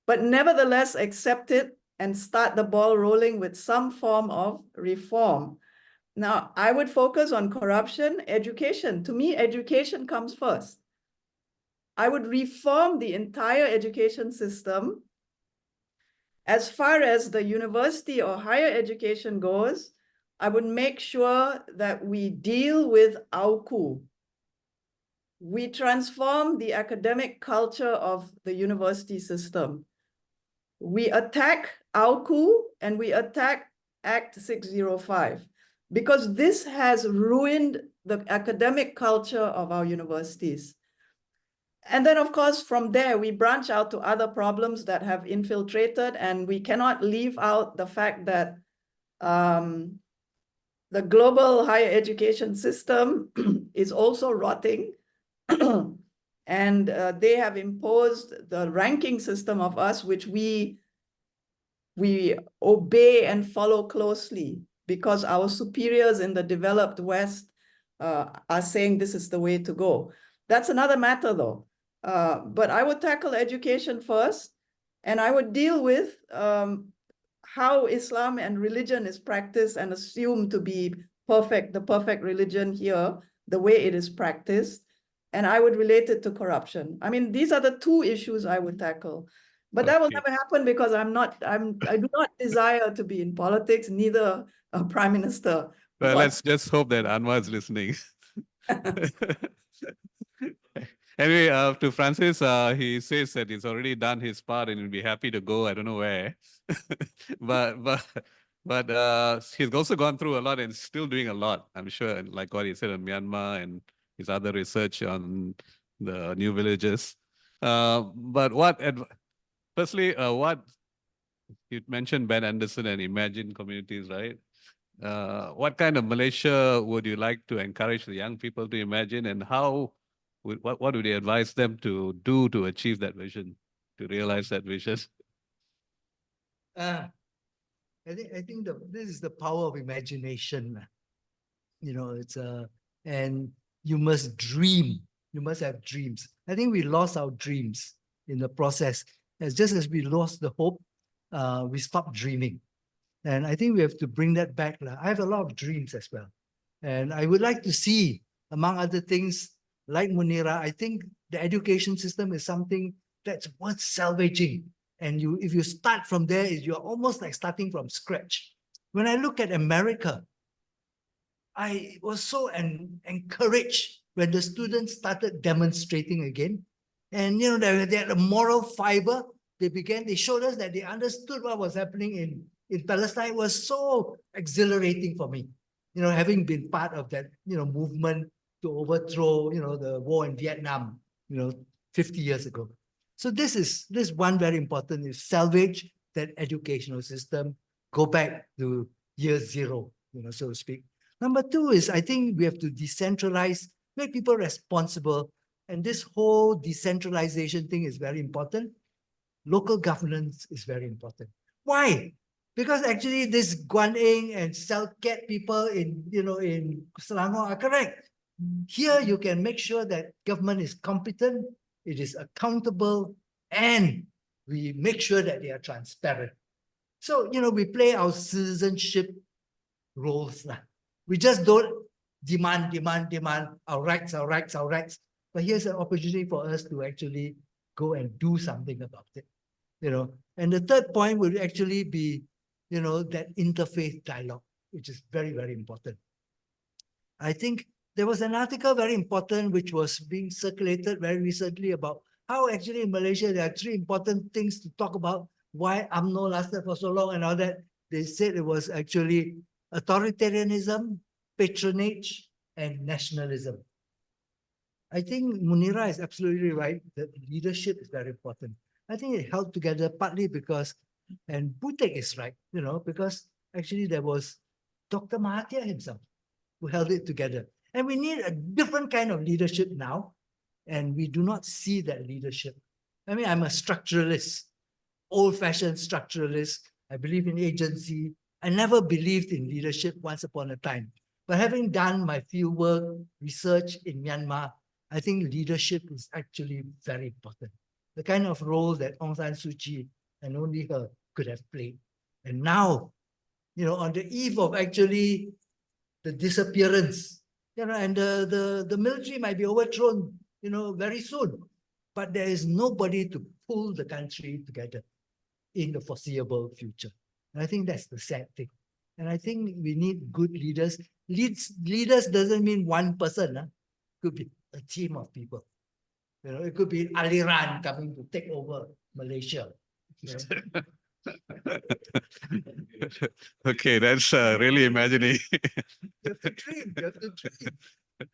But nevertheless, accept it and start the ball rolling with some form of reform. Now, I would focus on corruption, education. To me, education comes first. I would reform the entire education system. As far as the university or higher education goes, I would make sure that we deal with AUKU. We transform the academic culture of the university system. We attack AUKU and we attack Act 605 because this has ruined the academic culture of our universities. And then, of course, from there, we branch out to other problems that have infiltrated, and we cannot leave out the fact that the global higher education system is also rotting. And they have imposed the ranking system of us, which we obey and follow closely because our superiors in the developed West are saying this is the way to go. That's another matter, though. But I would tackle education first, and I would deal with how Islam and religion is practiced and assumed to be perfect, the perfect religion here, the way it is practiced. And I would relate it to corruption. I mean, these are the 2 issues I would tackle. But that will never happen because I do not desire to be in politics, neither a Prime Minister.
Well, let's just hope that Anwar is listening. Anyway, to Francis, he says that he's already done his part and he'll be happy to go. I don't know where, but he's also gone through a lot and still doing a lot. I'm sure, like what he said on Myanmar and his other research on the new villages. But firstly, what you mentioned Ben Anderson and Imagine Communities, right? What kind of Malaysia would you like to encourage the young people to imagine, and what would you advise them to do to achieve that vision, to realize that vision?
I think this is the power of imagination. You know, and you must dream. You must have dreams. I think we lost our dreams in the process. Just as we lost the hope, we stopped dreaming. And I think we have to bring that back. I have a lot of dreams as well. And I would like to see, among other things, like Munirah, I think the education system is something that's worth salvaging. And if you start from there, you're almost like starting from scratch. When I look at America, I was so encouraged when the students started demonstrating again. And they had a moral fiber. They showed us that they understood what was happening in Palestine. It was so exhilarating for me, having been part of that, movement to overthrow, the war in Vietnam, 50 years ago. So this is one very important, is salvage that educational system, go back to year zero, so to speak. Number two is, I think we have to decentralize, make people responsible. And this whole decentralization thing is very important. Local governance is very important. Why? Because actually this Guan Eng and Selket people in Selangor are correct. Here you can make sure that government is competent, it is accountable, and we make sure that they are transparent. So, we play our citizenship roles now. We just don't demand our rights. But here's an opportunity for us to actually go and do something about it. And the third point would actually be, that interfaith dialogue, which is very, very important. I think there was an article very important which was being circulated very recently about how actually in Malaysia there are three important things to talk about, why UMNO lasted for so long and all that. They said it was actually authoritarianism, patronage, and nationalism. I think Munirah is absolutely right that leadership is very important. I think it held together partly because, and Butek is right, because actually there was Dr. Mahathir himself who held it together. And we need a different kind of leadership now, and we do not see that leadership. I mean, I'm a structuralist, old-fashioned structuralist. I believe in agency. I never believed in leadership once upon a time. But having done my fieldwork research in Myanmar, I think leadership is actually very important. The kind of role that Aung San Suu Kyi and only her could have played. And now, on the eve of actually the disappearance, and the military might be overthrown, very soon. But there is nobody to pull the country together in the foreseeable future. And I think that's the sad thing. And I think we need good leaders. Leaders doesn't mean one person. It could be a team of people. It could be Aliran coming to take over Malaysia.
Okay, that's really imagining.
You have to dream. You have to dream.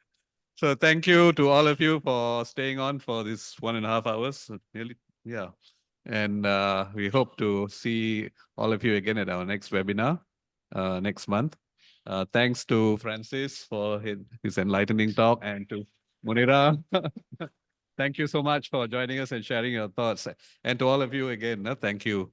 So thank you to all of you for staying on for this 1.5 hours. Nearly, yeah. And we hope to see all of you again at our next webinar next month. Thanks to Francis for his enlightening talk, and to Munirah. Thank you so much for joining us and sharing your thoughts. And to all of you again, thank you.